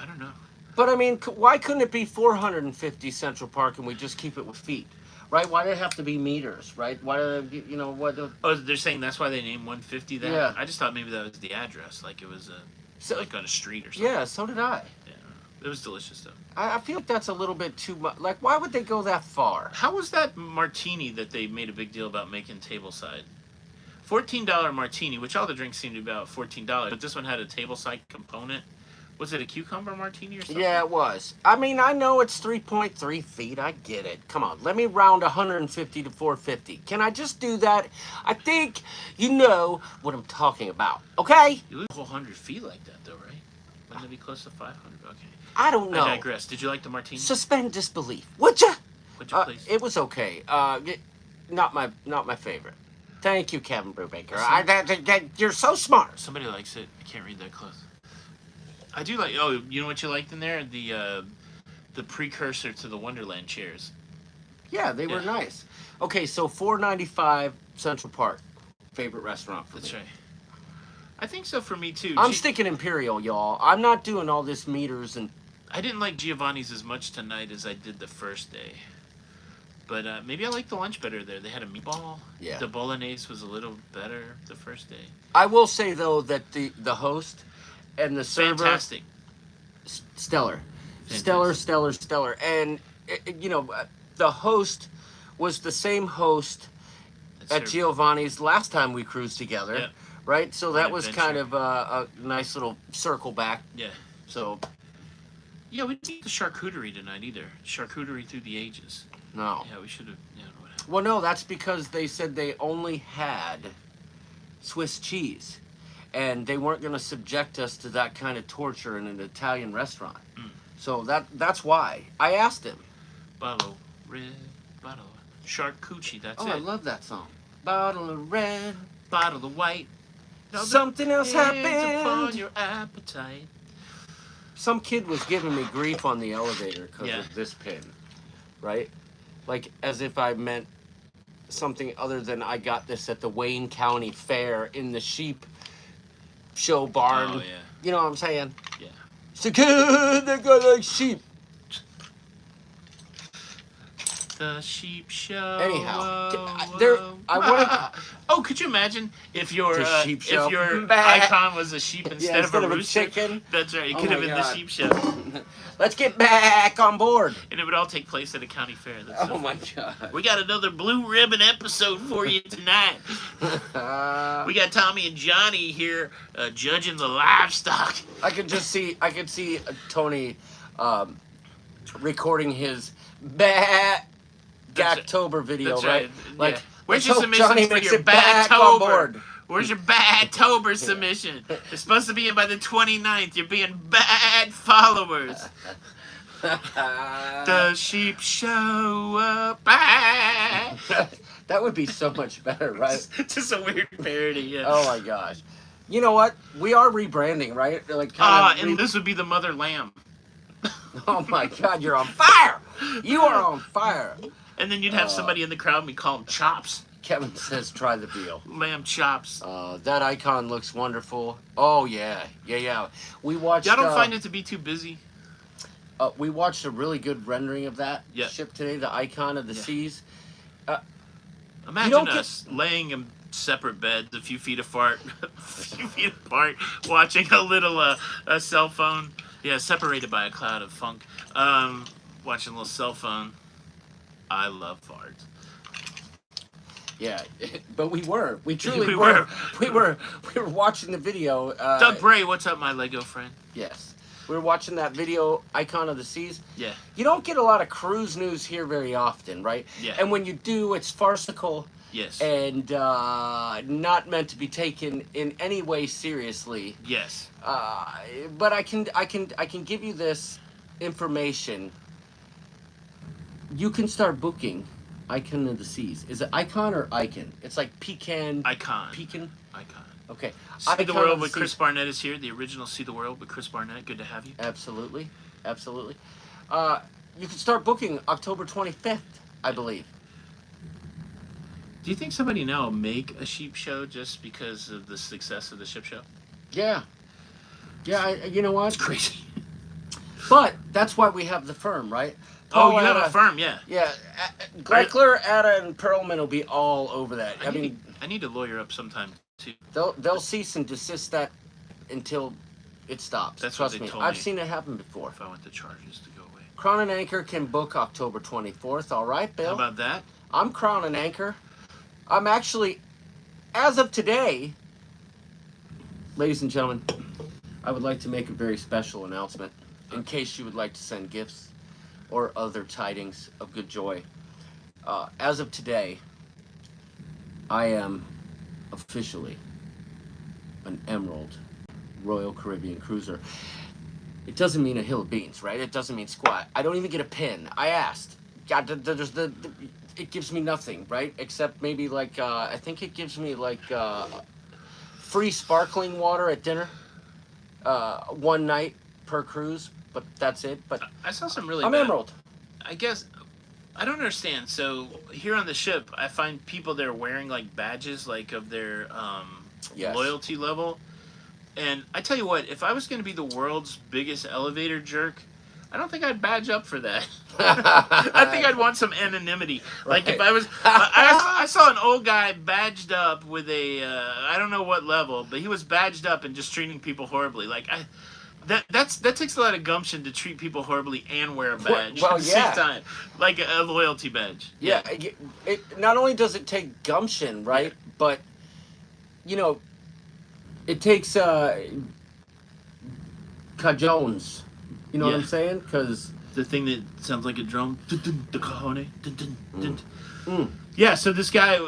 I don't know. But I mean, why couldn't it be 450 Central Park and we just keep it with feet, right? Why do they have to be meters, right? Why do they, you know, what? Oh, they're saying that's why they named 150 that? Yeah. I just thought maybe that was the address, like it was like on a street or something. Yeah, so did I. Yeah. It was delicious though. I feel like that's a little bit too much. Like, why would they go that far? How was that martini that they made a big deal about making tableside? $14 martini, which all the drinks seemed to be about $14, but this one had a tableside component. Was it a cucumber martini or something? Yeah, it was. I mean, I know it's 3.3 feet. I get it. Come on, let me round 150 to 450. Can I just do that? I think you know what I'm talking about, okay? You live 100 feet like that, though, right? Wouldn't it be close to 500? Okay. I don't know. I digress. Did you like the martini? Suspend disbelief, would ya? Would you please? It was okay. Not my favorite. Thank you, Kevin Brubaker. You're so smart. Somebody likes it. I can't read that close. I do like. Oh, you know what you liked in there? The precursor to the Wonderland chairs. Yeah, they were Yeah. nice. Okay, so $4.95 Central Park. Favorite restaurant for That's me. right. I think so for me too. I'm sticking Imperial, y'all. I'm not doing all this meters and. I didn't like Giovanni's as much tonight as I did the first day. But maybe I liked the lunch better there. They had a meatball. Yeah. The bolognese was a little better the first day. I will say though that the host and the server Fantastic. stellar, Fantastic. stellar, and you know the host was the same host at served- Giovanni's last time we cruised together, Yeah. right? So that An was adventure. kind of a nice little circle back. Yeah. So Yeah, we didn't eat the charcuterie tonight either. Charcuterie through the ages. no. Yeah, we should have. Yeah, whatever. Well, no, that's because they said they only had Swiss cheese, and they weren't going to subject us to that kind of torture in an Italian restaurant. Mm. So that's why I asked him. Bottle red, bottle charcuterie. That's Oh, it. I love that song. Bottle of red. Bottle of white. Now the Something else hands upon happened. your appetite. Some kid was giving me grief on the elevator because Yeah. of this pin, right? Like as if I meant something other than I got this at the Wayne County Fair in the sheep show barn. Oh yeah, You know what I'm saying? yeah. So good, they got like sheep. The sheep show. Anyhow, whoa, there- whoa. I wanted- Oh, could you imagine if your The sheep show. if your Bah. icon was a sheep instead of a rooster? chicken. That's right. It Oh could have my been God. the sheep show, Let's get back on board. and it would all take place at a county fair. That's so Oh my funny. God. We got another blue ribbon episode for you tonight. We got Tommy and Johnny here judging the livestock. I could see Tony recording his That's Gactober video, That's right? right. Like, Yeah. Where's let's your hope submissions Johnny for makes your it back on Badtober? board. Where's your Badtober submission? It's supposed to be in by the 29th. You're being bad followers. The sheep show up. That would be so much better, right? Just a weird parody. Yeah. Oh my gosh. You know what? We are rebranding, right? Like kind of And this would be the mother lamb. Oh my God, you're on fire! You are on fire. And then you'd have somebody in the crowd and we call them chops. Kevin says, "Try the veal." Lamb chops. That icon looks wonderful. Oh yeah. We watched. Y'all don't find it to be too busy? We watched a really good rendering of that Yeah. ship today. The icon of the Yeah. seas. Imagine don't us laying in separate beds, a few feet apart, watching a little a cell phone. Yeah, separated by a cloud of funk. Watching a little cell phone. I love farts. Yeah, but we were. We truly We were. were. We were watching the video. Doug Bray, what's up, my Lego friend? Yes. We were watching that video, Icon of the Seas. Yeah. You don't get a lot of cruise news here very often, right? Yeah. And when you do, it's farcical Yes. and not meant to be taken in any way seriously. Yes. But I can give you this information. You can start booking Icon of the Seas. Is it Icon or Icon? It's like pecan. Icon. Pecan. Icon. Okay. See Icon the of World the with Chris Seas. Barnett is here. The original See the World with Chris Barnett. Good to have you. Absolutely. You can start booking October 25th. I believe. Do you think somebody now will make a sheep show just because of the success of the ship show? Yeah. Yeah, you know It's what? crazy. But that's why we have the firm, right? Oh, you have Atta- a firm, yeah. Yeah, Gleckler, Atta, and Perlman will be all over that. I mean, I need to lawyer up sometime too. they'll cease and desist that until it stops. That's Trust what they me. told I've me. seen it happen before. If I want the charges to go away. Crown and Anchor can book October 24th. All right, Bill. How about that? I'm Crown and Anchor. I'm actually, as of today, ladies and gentlemen, I would like to make a very special announcement in case you would like to send gifts or other tidings of good joy. As of today, I am officially an Emerald Royal Caribbean Cruiser. It doesn't mean a hill of beans, right? It doesn't mean squat. I don't even get a pin. I asked. God, it gives me nothing, right? Except maybe like, I think it gives me like free sparkling water at dinner, one night per cruise, but that's it. But I saw some really I'm bad. Emerald. I guess I don't understand. So here on the ship, I find people there wearing like badges, like of their Yes. loyalty level. And I tell you what, if I was going to be the world's biggest elevator jerk, I don't think I'd badge up for that. I think I'd want some anonymity. Like if I was, I saw an old guy badged up with a, I don't know what level, but he was badged up and just treating people horribly. Like that takes a lot of gumption to treat people horribly and wear a badge Well, at the yeah. same time, like a loyalty badge. Yeah, it not only does it take gumption, right? But you know, it takes cajones. You know what I'm saying? Because the thing that sounds like a drum, the cajone. Yeah. So this guy,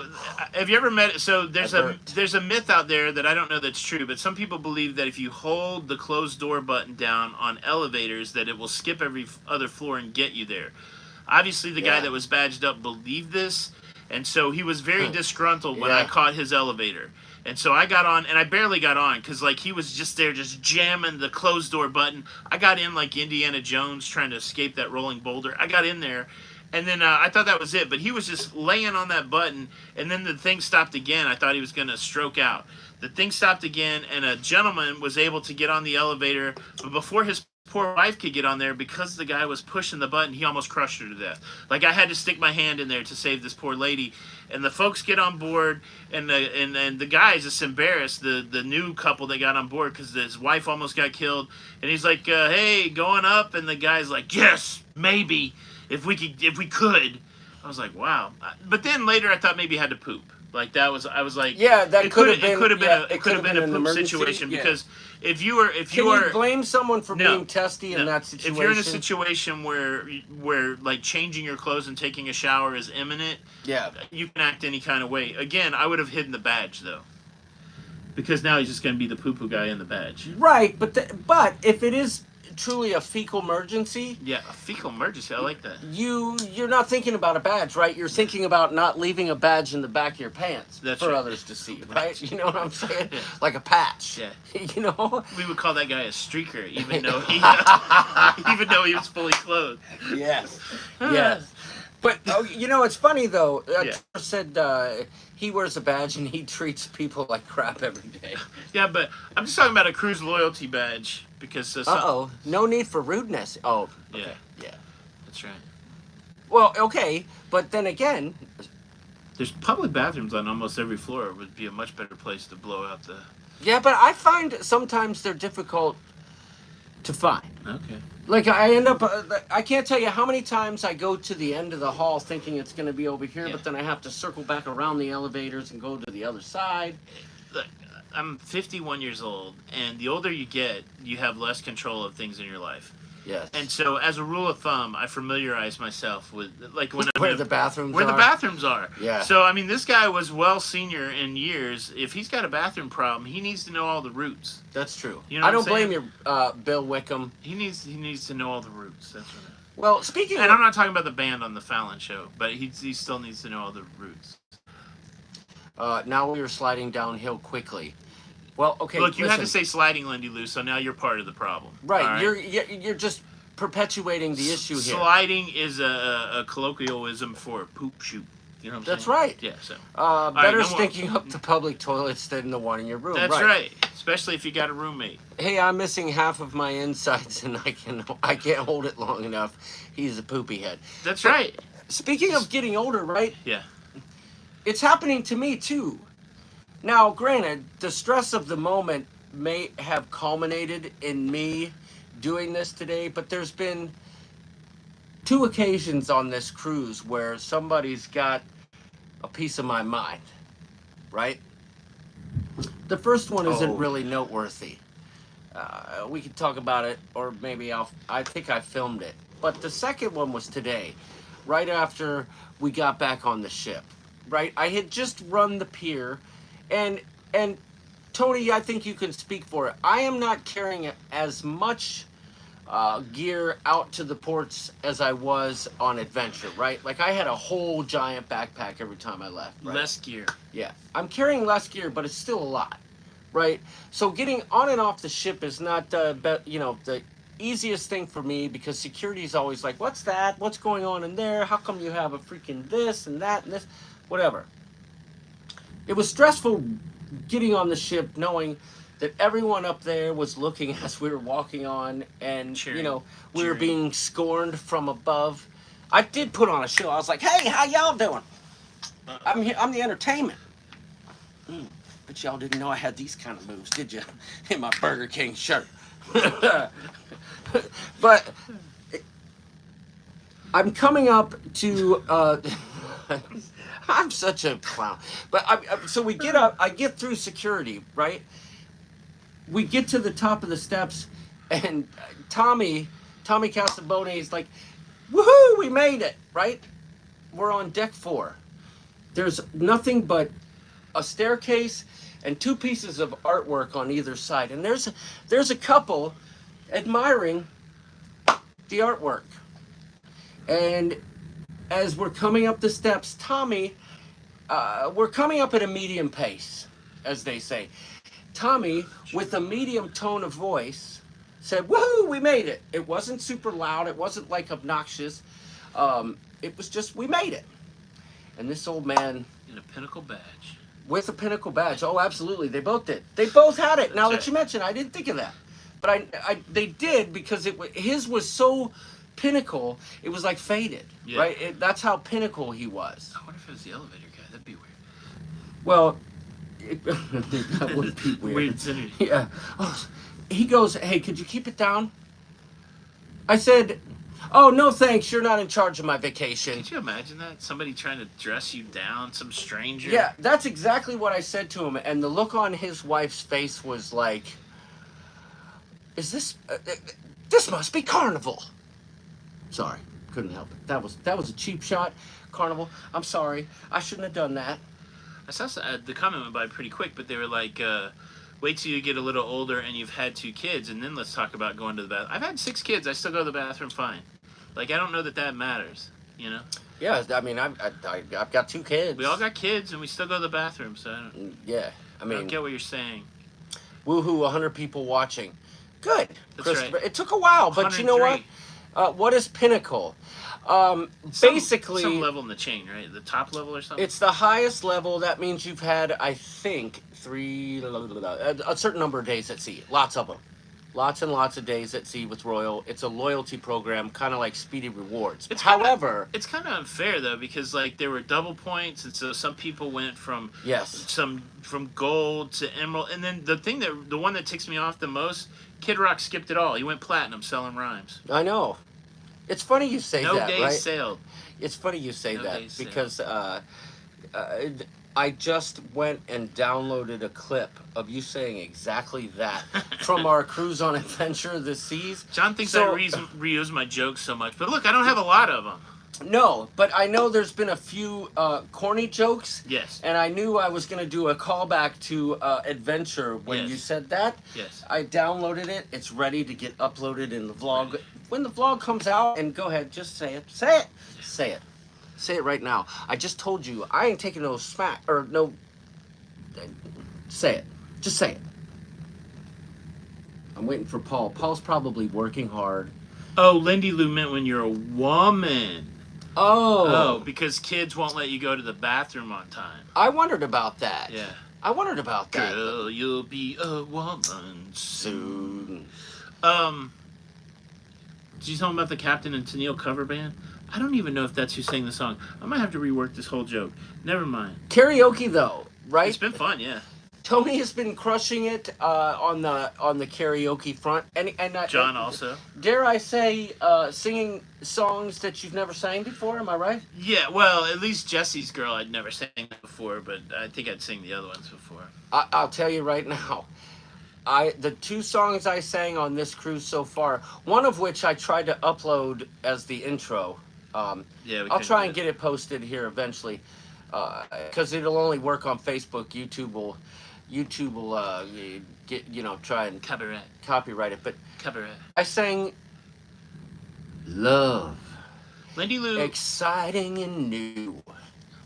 have you ever met? So there's a myth out there that I don't know that's true, but some people believe that if you hold the closed door button down on elevators, that it will skip every other floor and get you there. Obviously, the guy that was badged up believed this, and so he was very disgruntled when I caught his elevator. And so I got on, and I barely got on, because, like, he was just there just jamming the closed door button. I got in like Indiana Jones trying to escape that rolling boulder. I got in there, and then I thought that was it. But he was just laying on that button, and then the thing stopped again. I thought he was going to stroke out. The thing stopped again, and a gentleman was able to get on the elevator. But before his poor wife could get on there, because the guy was pushing the button, he almost crushed her to death. Like, I had to stick my hand in there to save this poor lady. And the folks get on board, and the guy is just embarrassed, the new couple that got on board, because his wife almost got killed. And he's like, hey, going up? And the guy's like, yes, maybe, if we could. I was like, wow. But then later I thought maybe he had to poop. Like, I was like, yeah, that it could have been a an poop emergency, situation, yeah. because if you are Can you blame someone for being testy in no. that situation? If you're in a situation where like changing your clothes and taking a shower is imminent, you can act any kind of way. Again, I would have hidden the badge though, because now he's just going to be the poo-poo guy in the badge. Right, but if it is truly a fecal emergency, a fecal emergency, I like that. You're not thinking about a badge, right? You're thinking about not leaving a badge in the back of your pants for others to see, right? You know what I'm saying? Yeah. Like a patch. Yeah. You know? We would call that guy a streaker, even though he was fully clothed. Yes. Yes. But you know, it's funny though. Trevor said he wears a badge and he treats people like crap every day. Yeah, but I'm just talking about a cruise loyalty badge, because no need for rudeness. Oh, okay. Yeah, that's right. Well, okay, but then again, there's public bathrooms on almost every floor. It would be a much better place to blow out the. Yeah, but I find sometimes they're difficult to find. Okay. Like, I end up, I can't tell you how many times I go to the end of the hall thinking it's going to be over here, but then I have to circle back around the elevators and go to the other side. Look, I'm 51 years old, and the older you get, you have less control of things in your life. Yes. And so, as a rule of thumb, I familiarize myself with, like, when where the bathrooms are. Yeah. So, I mean, this guy was well senior in years. If he's got a bathroom problem, he needs to know all the routes. That's true. You know I don't blame you, Bill Wickham. He needs to know all the routes. That's what. Well, speaking and I'm not talking about the band on the Fallon show, but he still needs to know all the routes. Now we are sliding downhill quickly. Well, okay. Look, you had to say sliding, Lindy Lou, so now you're part of the problem. Right. You're just perpetuating the issue here. Sliding is a colloquialism for poop shoot. You know what I'm That's saying? right. Yeah, so. Better no more. stinking up the public toilets than the one in your room. That's right. Especially if you got a roommate. Hey, I'm missing half of my insides, and I can't hold it long enough. He's a poopy head. That's right. Speaking of getting older, right? Yeah. It's happening to me too. Now, granted, the stress of the moment may have culminated in me doing this today, but there's been 2 occasions on this cruise where somebody's got a piece of my mind, right? The first one isn't really noteworthy. We could talk about it, or maybe I think I filmed it. But the second one was today, right after we got back on the ship, right? I had just run the pier, and Tony, I think you can speak for it. I am not carrying as much gear out to the ports as I was on adventure, right? Like I had a whole giant backpack every time I left. Right? Less gear. Yeah, I'm carrying less gear, but it's still a lot, right? So getting on and off the ship is not the easiest thing for me because security is always like, "What's that? What's going on in there? How come you have a freaking this and that and this, whatever?" It was stressful getting on the ship, knowing that everyone up there was looking as we were walking on, and Cheering. we were being scorned from above. I did put on a show. I was like, "Hey, how y'all doing? I'm here. I'm the entertainment." But y'all didn't know I had these kind of moves, did you? In my Burger King shirt. But I'm coming up to. I'm such a clown. But so we get up. I get through security, right? We get to the top of the steps, and Tommy Casabone is like, "Woohoo! We made it!" Right? We're on deck 4. There's nothing but a staircase and 2 pieces of artwork on either side, and there's a couple admiring the artwork. And as we're coming up the steps, Tommy, we're coming up at a medium pace, as they say. Tommy, with a medium tone of voice, said, "Woohoo, we made it." It wasn't super loud. It wasn't like obnoxious. It was just, we made it. And this old man... In a pinnacle badge. With a pinnacle badge. Oh, absolutely. They both did. They both had it. Now That's that you mention, I didn't think of that. But they did because his was so pinnacle, it was like faded, right? That's how pinnacle he was. I wonder if it was the elevator guy. That'd be weird. Well, that would be weird. Weird synergy. Yeah. Oh, he goes, "Hey, could you keep it down?" I said, "Oh, no thanks, you're not in charge of my vacation." Could you imagine that? Somebody trying to dress you down, some stranger? Yeah, that's exactly what I said to him, and the look on his wife's face was like, "Is this... this must be Carnival." Sorry, couldn't help it. That was a cheap shot. Carnival, I'm sorry. I shouldn't have done that. I saw the comment went by pretty quick, but they were like, wait till you get a little older and you've had 2 kids, and then let's talk about going to the bathroom. I've had 6 kids. I still go to the bathroom fine. Like, I don't know that matters, you know? Yeah, I mean, I've got 2 kids. We all got kids, and we still go to the bathroom, so Yeah, I I mean... don't get what you're saying. Woohoo, 100 people watching. Good, That's Christopher. right. It took a while, but you know what? 103. What is pinnacle? Basically... Some level in the chain, right? The top level or something? It's the highest level. That means you've had, I think, a certain number of days at sea. Lots of them. Lots and lots of days at sea with Royal. It's a loyalty program, kind of like Speedy Rewards. It's However... It's kind of unfair, though, because, like, there were double points, and so some people went from... Yes. From gold to emerald. And then the one that ticks me off the most, Kid Rock skipped it all. He went platinum selling rhymes. I know. It's funny you say that, right? No days sailed. It's funny you say No that days sailed. because I just went and downloaded a clip of you saying exactly that from our cruise on adventure of the seas. John thinks So- I reuse my jokes so much, but look, I don't have a lot of them. No, but I know there's been a few corny jokes. Yes. And I knew I was going to do a callback to Adventure when Yes. you said that. Yes. I downloaded it. It's ready to get uploaded in the vlog. When the vlog comes out, and go ahead, just say it. Say it. Say it. Say it right now. I just told you, I ain't taking no smack, or no... Say it. Just say it. I'm waiting for Paul. Paul's probably working hard. Oh, Lindy Lou meant when you're a woman. Oh, Oh, because kids won't let you go to the bathroom on time. I wondered about that. Yeah. I wondered about that. Girl, you'll be a woman soon. Soon. Did you tell him about the Captain and Tennille cover band? I don't even know if that's who sang the song. I might have to rework this whole joke. Never mind. Karaoke though, right? It's been fun, yeah. Tony has been crushing it on the karaoke front, and John also. Dare I say, singing songs that you've never sang before? Am I right? Yeah, well, at least Jesse's Girl I'd never sang before, but I think I'd sing the other ones before. I'll tell you right now. The 2 songs I sang on this cruise so far, one of which I tried to upload as the intro. Yeah, I'll try and get it posted here eventually, because it'll only work on Facebook. YouTube will get try and copyright it. But Cabaret. I sang Love, Lindy Lou. exciting and new.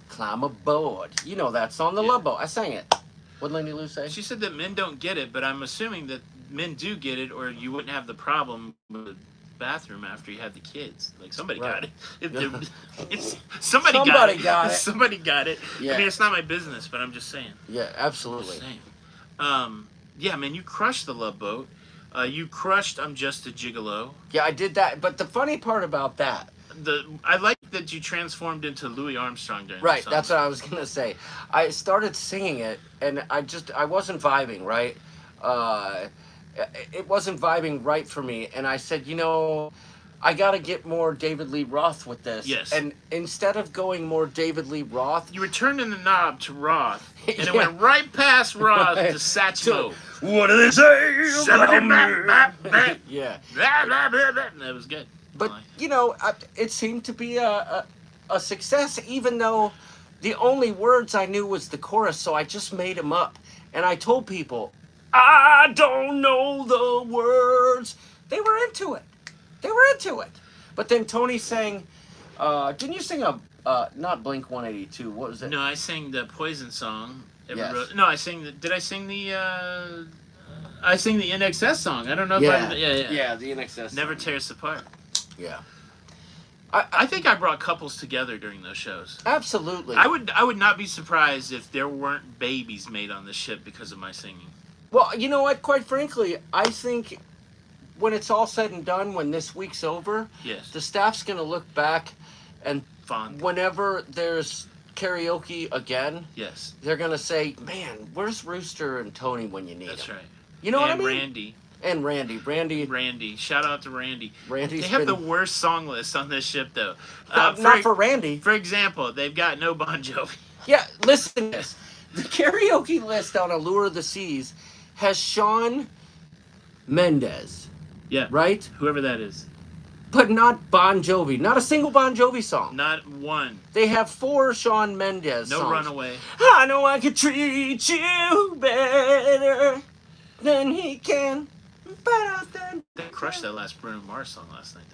Climb aboard. You know that song, The Yeah. Love Boat. I sang it. What did Lindy Lou say? She said that men don't get it, but I'm assuming that men do get it, or you wouldn't have the problem with the bathroom after you have the kids. Like, somebody Right. got it. Somebody got it. Somebody got it. Yeah. I mean, it's not my business, but I'm just saying. Yeah, Just absolutely. saying. Yeah, man, you crushed The Love Boat. You crushed I'm Just a Gigolo. Yeah, I did that. But the funny part about that, I like that you transformed into Louis Armstrong during right, the song. that's what I was gonna say. I started singing it, and I wasn't vibing, right? It wasn't vibing right for me, and I said, I gotta get more David Lee Roth with this. Yes. And instead of going more David Lee Roth, You were turning the knob to Roth, and it Yeah. went right past Roth to Satchmo. what do they say about me? Yeah. That was good. But Like, it seemed to be a success, even though the only words I knew was the chorus. So I just made them up, and I told people, I don't know the words. They were into it. But then Tony sang. Didn't you sing not Blink 182? What was it? no, I sang the Poison song. Yes. No, I sang the. Did I sing the? I sang the NXS song. I don't know if Yeah. Yeah. The NXS. Never Tear Us Apart. Yeah. I think I brought couples together during those shows. Absolutely. I would not be surprised if there weren't babies made on the ship because of my singing. Well, you know what? Quite frankly, I think when it's all said and done, when this week's over, Yes. the staff's going to look back, and Fun. whenever there's karaoke again, Yes. they're going to say, man, where's Rooster and Tony when you need That's them? right. You know what I And mean? Randy. And Randy. Randy. Shout out to Randy. Randy's They have been... the worst song list on this ship, though. not for Randy. For example, they've got no Bon Jovi. Yeah, listen to this. The karaoke list on Allure of the Seas has Shawn Mendes, Yeah. right? Whoever that is. But not Bon Jovi. Not a single Bon Jovi song. Not one. They have 4 Shawn Mendes No songs. Runaway. I know I could treat you better than he can. Better than... They crushed that last Bruno Mars song last night,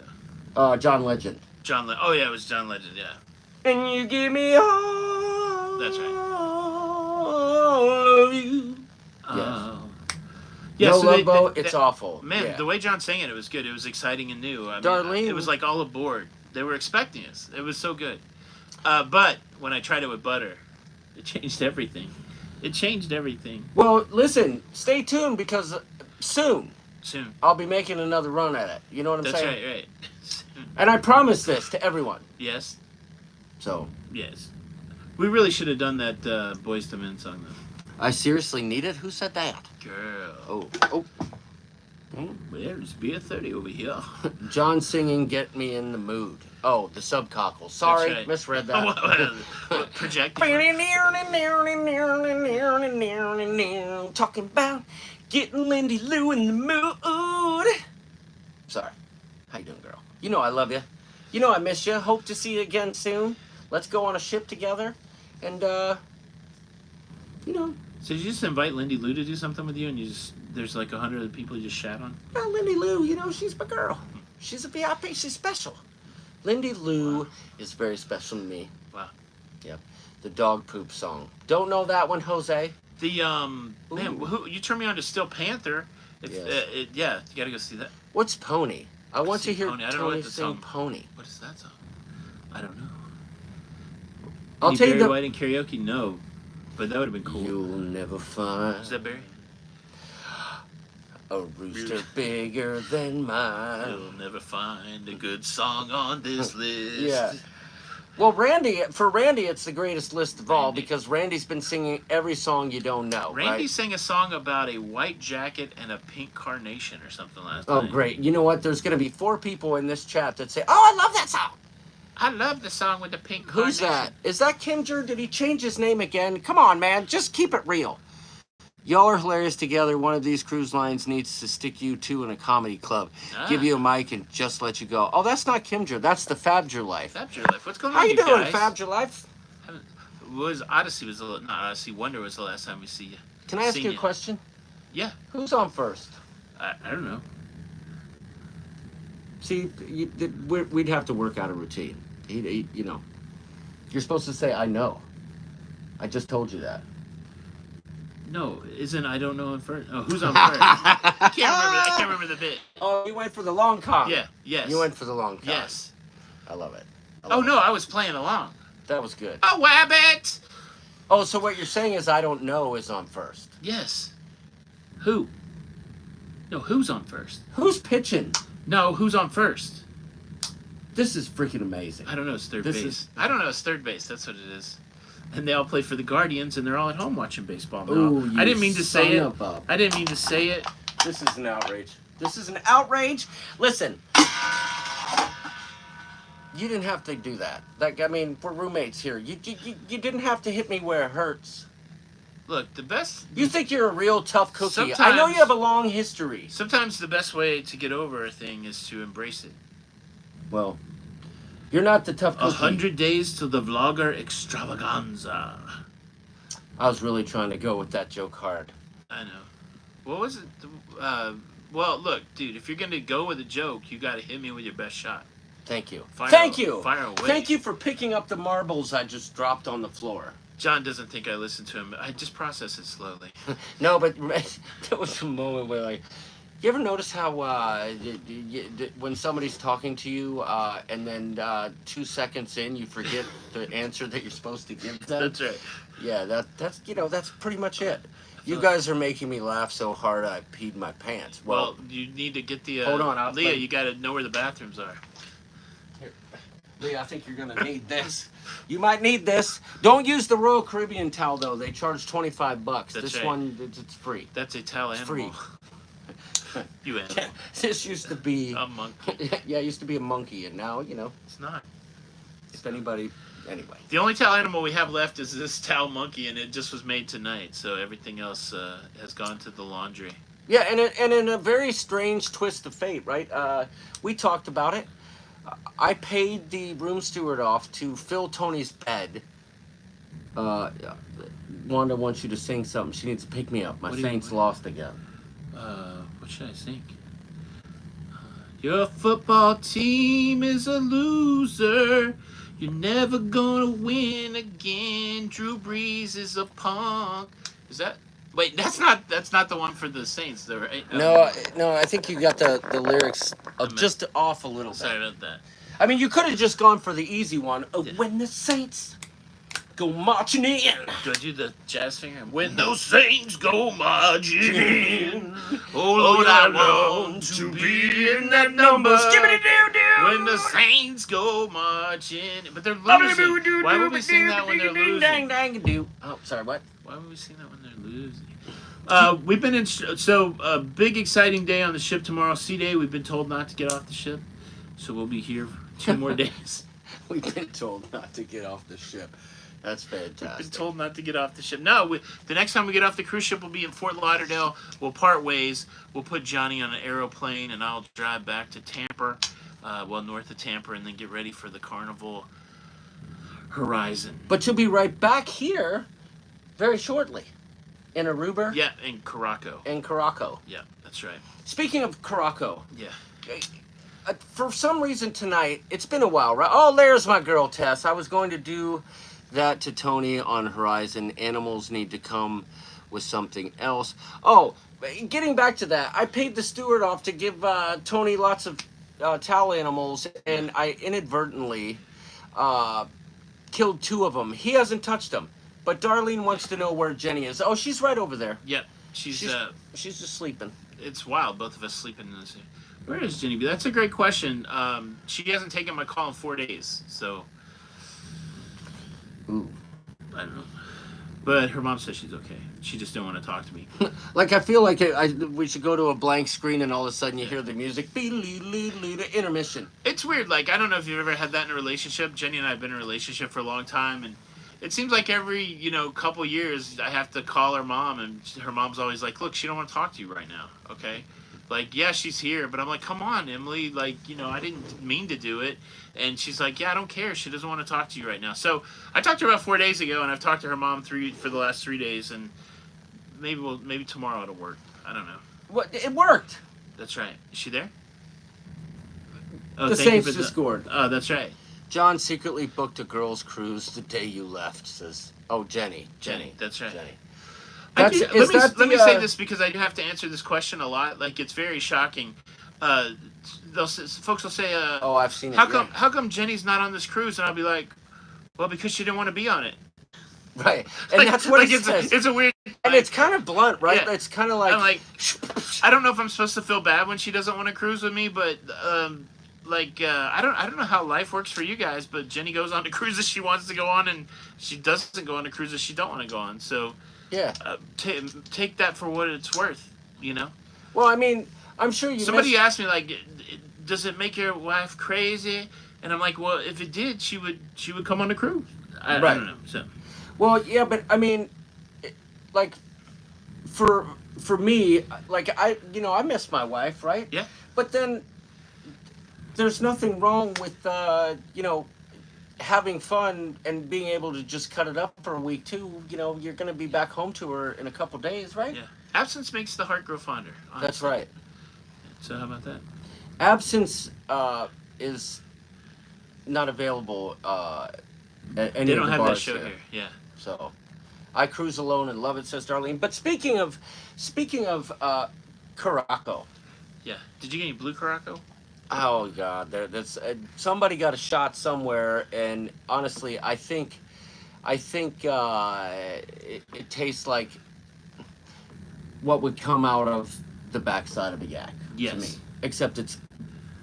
though. John Legend. Oh, yeah, it was John Legend, yeah. And you give me all... That's right. all of you. Oh. No so Love Boat, it's that- awful. Man, Yeah. the way John sang it was good. It was exciting and new. I mean, Darlene- it was like all aboard. They were expecting us. It was so good. But when I tried it with butter, it changed everything. It changed everything. Well, listen, stay tuned because soon Soon. I'll be making another run at it. You know what I'm That's saying? right, right. And I promise this to everyone. Yes, So, yes. We really should have done that Boyz II Men song, though. I seriously need it? Who said that? Girl. Oh. There's beer 30 over here. John singing Get Me in the Mood. Oh, the subcockle. Sorry, That's right. misread that. Projecting. Talking about getting Lindy Lou in the mood. Sorry. How you doing, girl? You know I love you. You know I miss you. Hope to see you again soon. Let's go on a ship together. And, you know, So did you just invite Lindy Lou to do something with you, and there's like 100 other people you just shat on? Lindy Lou, you know, she's my girl. She's a VIP. She's special. Lindy Lou is very special to me. Wow. Yep. The dog poop song. Don't know that one, Jose? The man, Ooh. you turned me on to Steel Panther. Yes. Yeah, you gotta go see that. What's Pony? I want to hear Pony. I don't know Tony what the sing song. Pony. What is that song? I don't know. I'll Any tell you Barry the... White in karaoke? No, but that would have been cool. You'll never find Is that Barry? a rooster bigger than mine. You'll never find a good song on this list. Yeah. Well, for Randy, it's the greatest list of all Randy. because Randy's been singing every song you don't know, Randy right? sang a song about a white jacket and a pink carnation or something last Oh, night. great. You know what? There's going to be 4 people in this chat that say, oh, I love that song. I love the song with the pink carnation. Who's that? Is that Kimger? Did he change his name again? Come on, man. Just keep it real. Y'all are hilarious together. One of these cruise lines needs to stick you two in a comedy club. Give you a mic and just let you go. Oh, that's not Kimger. That's the Fabger Life. Fabger Life. What's going on, How you doing, guys? Fabger Life? Wonder was the last time we see you. Can I ask Seen you a ya. question? Yeah. Who's on first? I don't know. See, we'd have to work out a routine. You know, you're supposed to say, I know. I just told you that. No, isn't I don't know in first? Oh, who's on first? I can't remember the bit. Oh, you went for the long con. Yeah, yes. You went for the long con. Yes. I love it. Oh, no, I was playing along. That was good. A wabbit! Oh, so what you're saying is I don't know is on first. Yes. Who? No, who's on first? Who's pitching? No, who's on first? This is freaking amazing. I don't know, it's third This base. is- I don't know, it's third base. That's what it is. And they all play for the Guardians, and they're all at home watching baseball now. Ooh, you I didn't mean to say son it. of a- I didn't mean to say it. This is an outrage. This is an outrage. Listen. You didn't have to do that. I mean, we're roommates here. You didn't have to hit me where it hurts. Look, the best... You think you're a real tough cookie. I know Sometimes- you have a long history. Sometimes the best way to get over a thing is to embrace it. Well, you're not the tough cookie. 100 days to the vlogger extravaganza. I was really trying to go with that joke hard. I know. What was it? Well, look, dude, if you're going to go with a joke, you got to hit me with your best shot. Thank you. Fire Thank you. Fire away. Thank you for picking up the marbles I just dropped on the floor. John doesn't think I listen to him. I just process it slowly. No, but there was a moment where, like, you ever notice how when somebody's talking to you and then 2 seconds in you forget the answer that you're supposed to give them? That's right. Yeah, that's pretty much it. You guys are making me laugh so hard I peed my pants. Well, you need to get the... hold on, Leah, you got to know where the bathrooms are. Here. Leah, I think you're gonna need this. You might need this. Don't use the Royal Caribbean towel though. They charge $25. That's This right. one, it's free. That's a towel It's animal. free. You animal. This used to be A monkey. yeah, it used to be a monkey, and now It's not. if anybody, anyway. The only towel animal we have left is this towel monkey, and it just was made tonight. So everything else has gone to the laundry. Yeah, and in a very strange twist of fate, right? We talked about it. I paid the room steward off to fill Tony's bed. Wanda wants you to sing something. She needs to pick me up. My What do you- Saints lost again. What should I sing? Your football team is a loser. You're never gonna win again. Drew Brees is a punk. Is that? Wait, that's not the one for the Saints, though, right? No, I think you got the lyrics just off a little bit. Sorry about that. I mean, you could have just gone for the easy one. When the Saints go marching in. Do I do the jazz finger? When those Saints go marching in, oh Lord, I want to be in that number. When the Saints go marching, but they're losing. Why would we sing that when they're losing? Oh, sorry, what? Why would we sing that when they're losing? We've been in big exciting day on the ship tomorrow. Sea day. We've been told not to get off the ship, so we'll be here 2 more days. We've been told not to get off the ship. That's fantastic. We've been told not to get off the ship. No, the next time we get off the cruise ship, we'll be in Fort Lauderdale. We'll part ways. We'll put Johnny on an aeroplane, and I'll drive back to Tampa, north of Tampa, and then get ready for the Carnival Horizon. But you'll be right back here very shortly in Aruba. Yeah, in Karaoke. And Karaoke. Yeah, that's right. Speaking of Karaoke, Yeah. for some reason tonight, it's been a while, right? Oh, there's my girl, Tess. I was going to do that to Tony on Horizon. Animals need to come with something else. Oh, getting back to that, I paid the steward off to give Tony lots of towel animals, and I inadvertently killed 2 of them. He hasn't touched them, but Darlene wants to know where Jenny is. Oh, she's right over there. Yep. She's just sleeping. it's wild. Both of us sleeping in this. Where is Jenny? That's a great question. She hasn't taken my call in 4 days, so Ooh. I don't know. But her mom says she's okay. She just didn't want to talk to me. Like, I feel like we should go to a blank screen and all of a sudden you hear the music. Intermission. It's weird. Like, I don't know if you've ever had that in a relationship. Jenny and I have been in a relationship for a long time, and it seems like every, couple years I have to call her mom, and her mom's always like, look, she don't want to talk to you right now, okay? Like, yeah, she's here, but I'm like, come on, Emily, like, I didn't mean to do it. And she's like, yeah, I don't care. She doesn't want to talk to you right now. So I talked to her about 4 days ago, and I've talked to her mom for the last 3 days, and maybe tomorrow it'll work. I don't know. What? It worked. That's right. Is she there? Oh, The thank you Saints for just scored. Oh, that's right. John secretly booked a girls' cruise the day you left, says, oh, Jenny. That's right. Jenny. Let me say the, this because I do have to answer this question a lot. Like, it's very shocking. Folks will say, oh, I've seen it. How come Jenny's not on this cruise? And I'll be like, well, because she didn't want to be on it. Right. And that's what it says. It's a weird... And it's kind of blunt, right? Yeah. It's kind of like... I'm like, I don't know if I'm supposed to feel bad when she doesn't want to cruise with me, but... I don't know how life works for you guys, but Jenny goes on to cruises she wants to go on, and she doesn't go on to cruises she don't want to go on. So, yeah, take that for what it's worth, Well, I mean, I'm sure you. Somebody asked me, like, does it make your wife crazy? And I'm like, well, if it did, she would come on a cruise. I don't know. So, well, yeah, but I mean, like, for me, like I miss my wife, right? Yeah. But then there's nothing wrong with having fun and being able to just cut it up for a week too. You're going to be back home to her in a couple days, right? Yeah. Absence makes the heart grow fonder. Honestly. That's right. So how about that? Absence is not available at any They don't of the have that bars show here. Yeah. So, I cruise alone and love it, says Darlene. But speaking of Karaoke. Yeah. Did you get any blue Karaoke? Oh God, that's somebody got a shot somewhere, and honestly, I think it tastes like what would come out of the backside of a yak. Yes. To me, except it's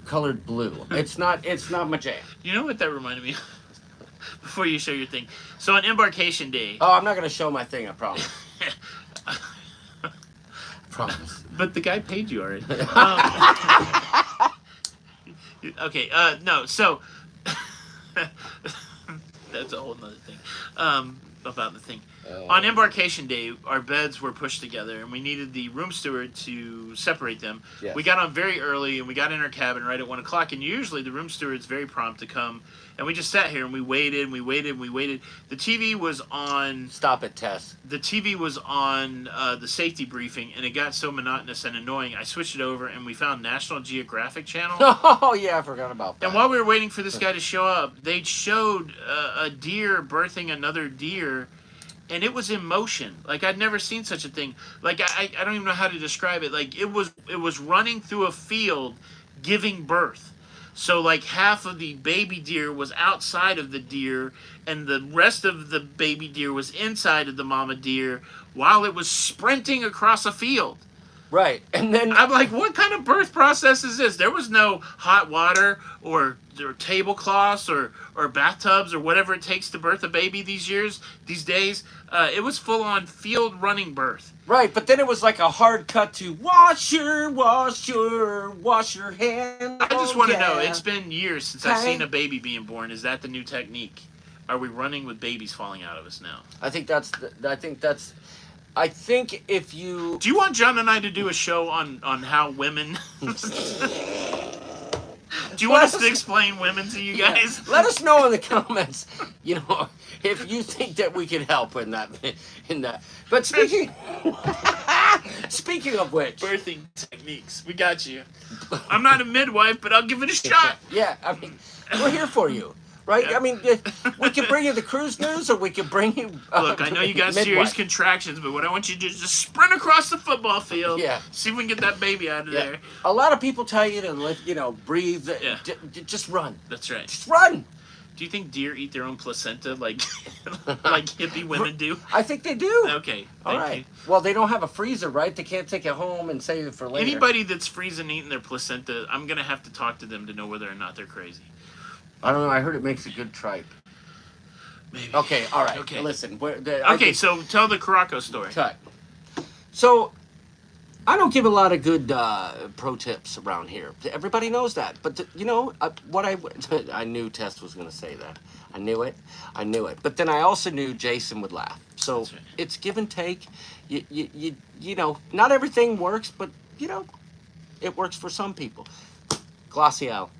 colored blue. It's not my jam. You know what that reminded me of? Before you show your thing. So on Embarkation Day. Oh, I'm not gonna show my thing. I promise. Promise. But the guy paid you already. Okay, no, so that's a whole nother thing about the thing. On Embarkation Day, our beds were pushed together, and we needed the room steward to separate them. Yes. We got on very early, and we got in our cabin right at 1 o'clock, and usually the room steward's very prompt to come, and we just sat here, and we waited, and we waited, and we waited. The TV was on... Stop it, Tess. The TV was on the safety briefing, and it got so monotonous and annoying, I switched it over, and we found National Geographic Channel. Oh, yeah, I forgot about that. And while we were waiting for this guy to show up, they showed a deer birthing another deer, and it was in motion. Like, I'd never seen such a thing. Like, I don't even know how to describe it. Like, it was running through a field giving birth. So, like, half of the baby deer was outside of the deer, and the rest of the baby deer was inside of the mama deer while it was sprinting across a field. Right, and then... I'm like, what kind of birth process is this? There was no hot water or tablecloths or bathtubs or whatever it takes to birth a baby these days. It was full-on field running birth. Right, but then it was like a hard cut to wash your hands. I just want to know, it's been years since I've seen a baby being born. Is that the new technique? Are we running with babies falling out of us now? I think if you... Do you want John and I to do a show on how women... Do you want us to explain women to you guys? Yeah. Let us know in the comments, if you think that we can help in that. But speaking of which, birthing techniques, we got you. I'm not a midwife, but I'll give it a shot. Yeah, I mean, we're here for you. right? Yeah. I mean, we can bring you the cruise news, or we can bring you. Look, I know you got Midway. serious contractions, but what I want you to do is just sprint across the football field. Yeah. See if we can get that baby out of Yeah. there. A lot of people tell you to breathe. Yeah. Just run. That's right. Just run. Do you think deer eat their own placenta like like hippie women do? I think they do. Okay. All Thank right. you. Well, they don't have a freezer, right? They can't take it home and save it for later. Anybody that's freezing eating their placenta, I'm gonna have to talk to them to know whether or not they're crazy. I don't know. I heard it makes a good tripe. Maybe. Okay. All right. Okay. Listen. So tell the Karaoke story. Cut. So, I don't give a lot of good pro tips around here. Everybody knows that. But, I knew Tess was going to say that. I knew it. But then I also knew Jason would laugh. So, That's right. it's give and take. Not everything works, but, it works for some people. Glacial.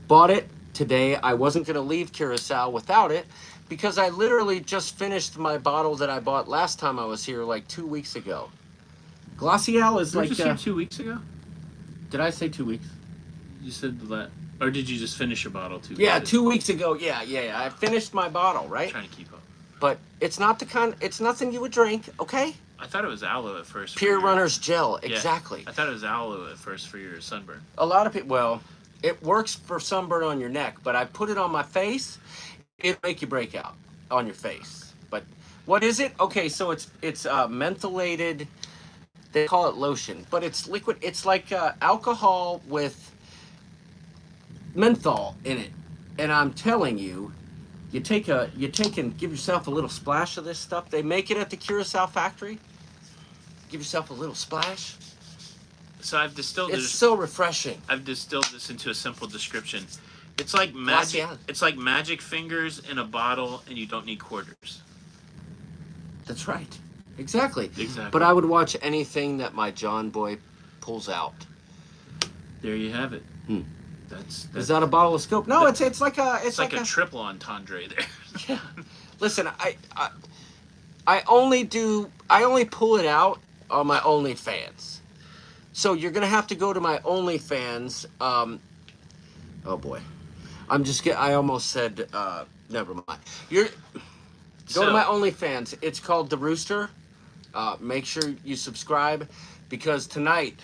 Bought it today. I wasn't going to leave Curacao without it, because I literally just finished my bottle that I bought last time I was here, like 2 weeks ago. Glacial is You were like. just here 2 weeks ago? Did I say 2 weeks? You said that. Or did you just finish your bottle 2 weeks Yeah, ago? 2 weeks ago. Yeah. I finished my bottle, I'm right? trying to keep up. But it's not it's nothing you would drink, okay? I thought it was aloe at first. for Pier your- Runner's Gel, Yeah. exactly. I thought it was aloe at first for your sunburn. A lot of people, well, it works for sunburn on your neck, but I put it on my face, it'll make you break out on your face. But what is it? Okay, so it's mentholated, they call it lotion, but it's liquid. It's like alcohol with menthol in it. And I'm telling you, you take and give yourself a little splash of this stuff. They make it at the Curacao factory. Give yourself a little splash. So I've distilled It's this. so refreshing. I've distilled this into a simple description. It's like magic. Glacial. It's like magic fingers in a bottle, and you don't need quarters. That's right. Exactly. Exactly. But I would watch anything that my John boy pulls out. There you have it. Hmm. That's Is that a bottle of scope? No, it's like a it's like a triple entendre there. Yeah. Listen, I only pull it out on my OnlyFans. So you're gonna have to go to my OnlyFans. Oh boy, I almost said. Never mind. Go to my OnlyFans. It's called The Rooster. Make sure you subscribe, because tonight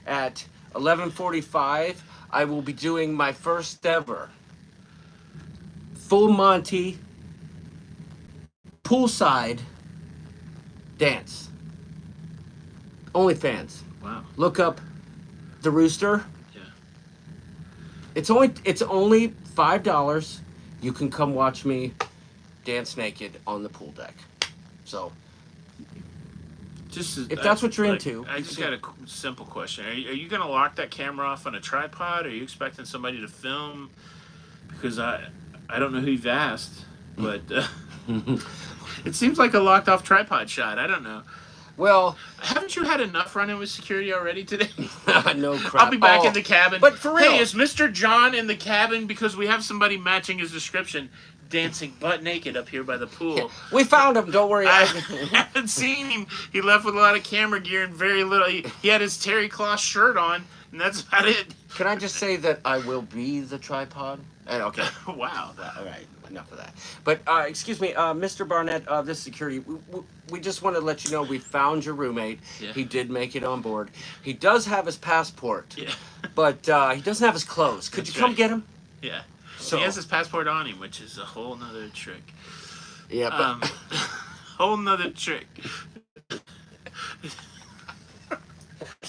at 11:45 I will be doing my first ever full Monty poolside dance. OnlyFans. Wow. Look up The Rooster. Yeah. It's only $5. You can come watch me dance naked on the pool deck. So Just if that's what you're into, I just got a simple question: Are you gonna lock that camera off on a tripod? Are you expecting somebody to film? Because I don't know who you've asked, but it seems like a locked off tripod shot. I don't know. well, Haven't you had enough running with security already today? no crap. I'll be back Oh, in the cabin. But for real, Hey, is Mr. John in the cabin? Because we have somebody matching his description, dancing butt naked up here by the pool. we found him. Don't worry. I haven't seen him. He left with a lot of camera gear and very little. He had his terry cloth shirt on, and that's about it. Can I just say that I will be the tripod? Okay. Wow. All right, enough of that. But excuse me, Mr. Barnett, this security. We just want to let you know we found your roommate. Yeah. He did make it on board. He does have his passport, Yeah. but he doesn't have his clothes. Could That's you come right. get him? Yeah. So He has his passport on him, which is a whole nother trick. yeah, but Whole nother trick.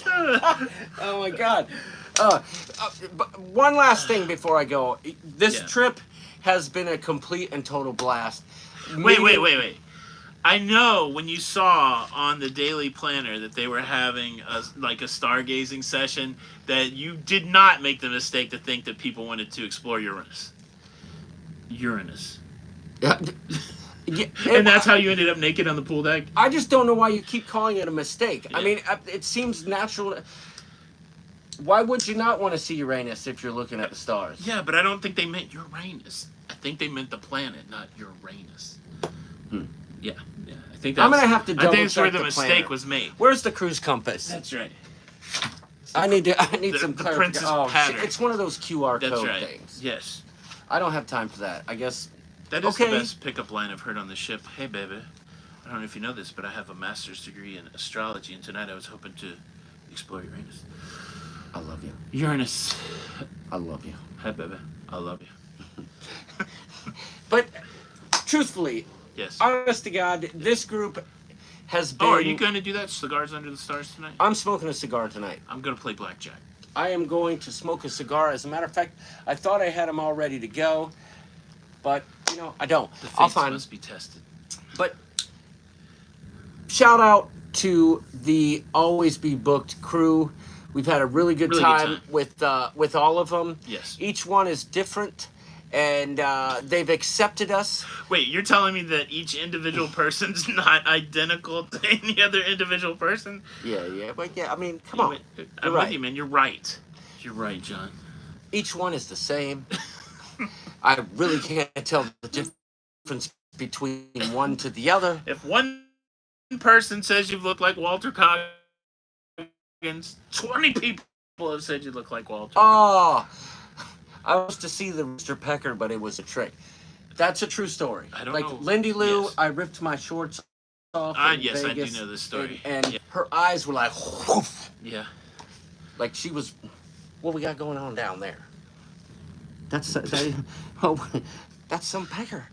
oh my God. But one last thing before I go. This Yeah. trip has been a complete and total blast. Wait. I know when you saw on the Daily Planner that they were having a stargazing session, that you did not make the mistake to think that people wanted to explore Uranus. Yeah, And that's how you ended up naked on the pool deck? I just don't know why you keep calling it a mistake. I Yeah. mean, it seems natural. Why would you not want to see Uranus if you're looking at the stars? Yeah, but I don't think they meant Uranus. I think they meant the planet, not Uranus. Yeah. I think I'm gonna have to I think that's where double-check the the mistake planner. was made. Where's the cruise compass? That's right. I need the, some the clarification. princess Oh, pattern. shit. It's one of those QR That's code right. things. Yes. I don't have time for that. I guess. That is Okay. the best pickup line I've heard on the ship. Hey, baby. I don't know if you know this, but I have a master's degree in astrology, and tonight I was hoping to explore Uranus. I love you. Uranus. I love you. Hey, baby. I love you. But truthfully, Yes. honest to God, this group has been. Oh, are you going to do that? Cigars Under the Stars tonight? I'm smoking a cigar tonight. I'm going to play blackjack. I am going to smoke a cigar. As a matter of fact, I thought I had them all ready to go, but you know I don't. The I'll fates find. must be tested. But shout out to the Always Be Booked crew. We've had a really good time with all of them. Yes. Each one is different, and they've accepted us. Wait, you're telling me that each individual person's not identical to any other individual person? Yeah. But yeah, I mean, come on. I'm right. with you, man. You're right. You're right, John. Each one is the same. I really can't tell the difference between one to the other. If one person says you look like Walter Coggins, 20 people have said you look like Walter. Oh, I was to see the rooster pecker, but it was a trick. That's a true story. I don't like know. Lindy Lou, Yes. I ripped my shorts off. Yes, Vegas, I do know this story. And Yeah. her eyes were like, whoof, Yeah. like she was. What we got going on down there? That's that's some pecker.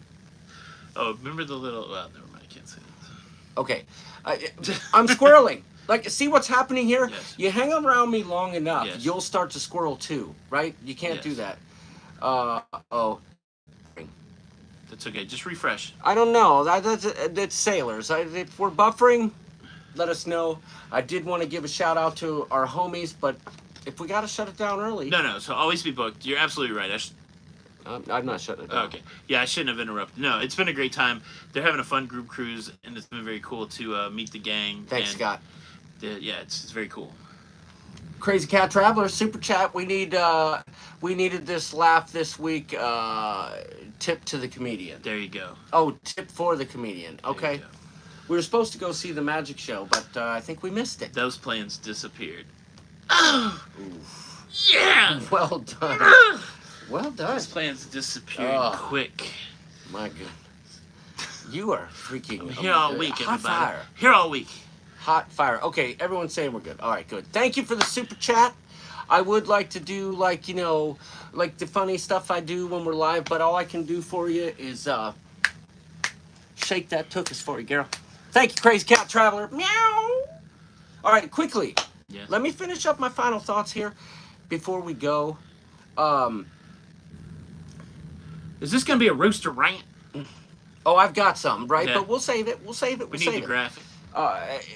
Oh, remember the little... Well, never mind. I can't say that. Okay, I'm squirreling. Like, see what's happening here? Yes. You hang around me long enough, Yes. you'll start to squirrel too, right? You can't do Yes. that. That's okay. Just refresh. I don't know. That's sailors. If we're buffering, let us know. I did want to give a shout out to our homies, but if we got to shut it down early, No. So always be booked. You're absolutely right. I'm not shutting it down. Okay. Yeah, I shouldn't have interrupted. No, it's been a great time. They're having a fun group cruise, and it's been very cool to meet the gang. Thanks, and Scott. Yeah, it's very cool. Crazy Cat Traveler super chat. We needed this laugh this week. Tip to the comedian. There you go. Oh, tip for the comedian. There Okay. you go. We were supposed to go see the magic show, but I think we missed it. Those plans disappeared. Oof. Yeah. Well done. Well done. Those plans disappeared Oh. quick. My goodness. You are freaking I'm here all week, hot everybody. fire. Here all week. Hot fire. Okay, everyone's saying we're good. All right, good. Thank you for the super chat. I would like to do like the funny stuff I do when we're live, but all I can do for you is shake that tuchus for you, girl. Thank you, Crazy Cat Traveler. Meow. All right, quickly. Yes. Let me finish up my final thoughts here before we go. Is this gonna be a rooster rant? Oh, I've got some, right? Okay. But we'll save it. We'll save it. We We'll need save the it. graphic.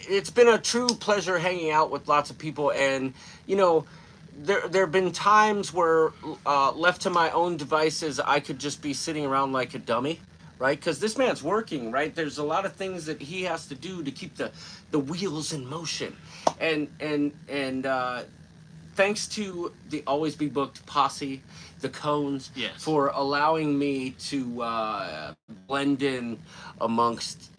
It's been a true pleasure hanging out with lots of people, and there have been times where left to my own devices, I could just be sitting around like a dummy, right? Because this man's working, right? There's a lot of things that he has to do to keep the wheels in motion, and thanks to the Always Be Booked posse, the Cones, Yes. for allowing me to blend in amongst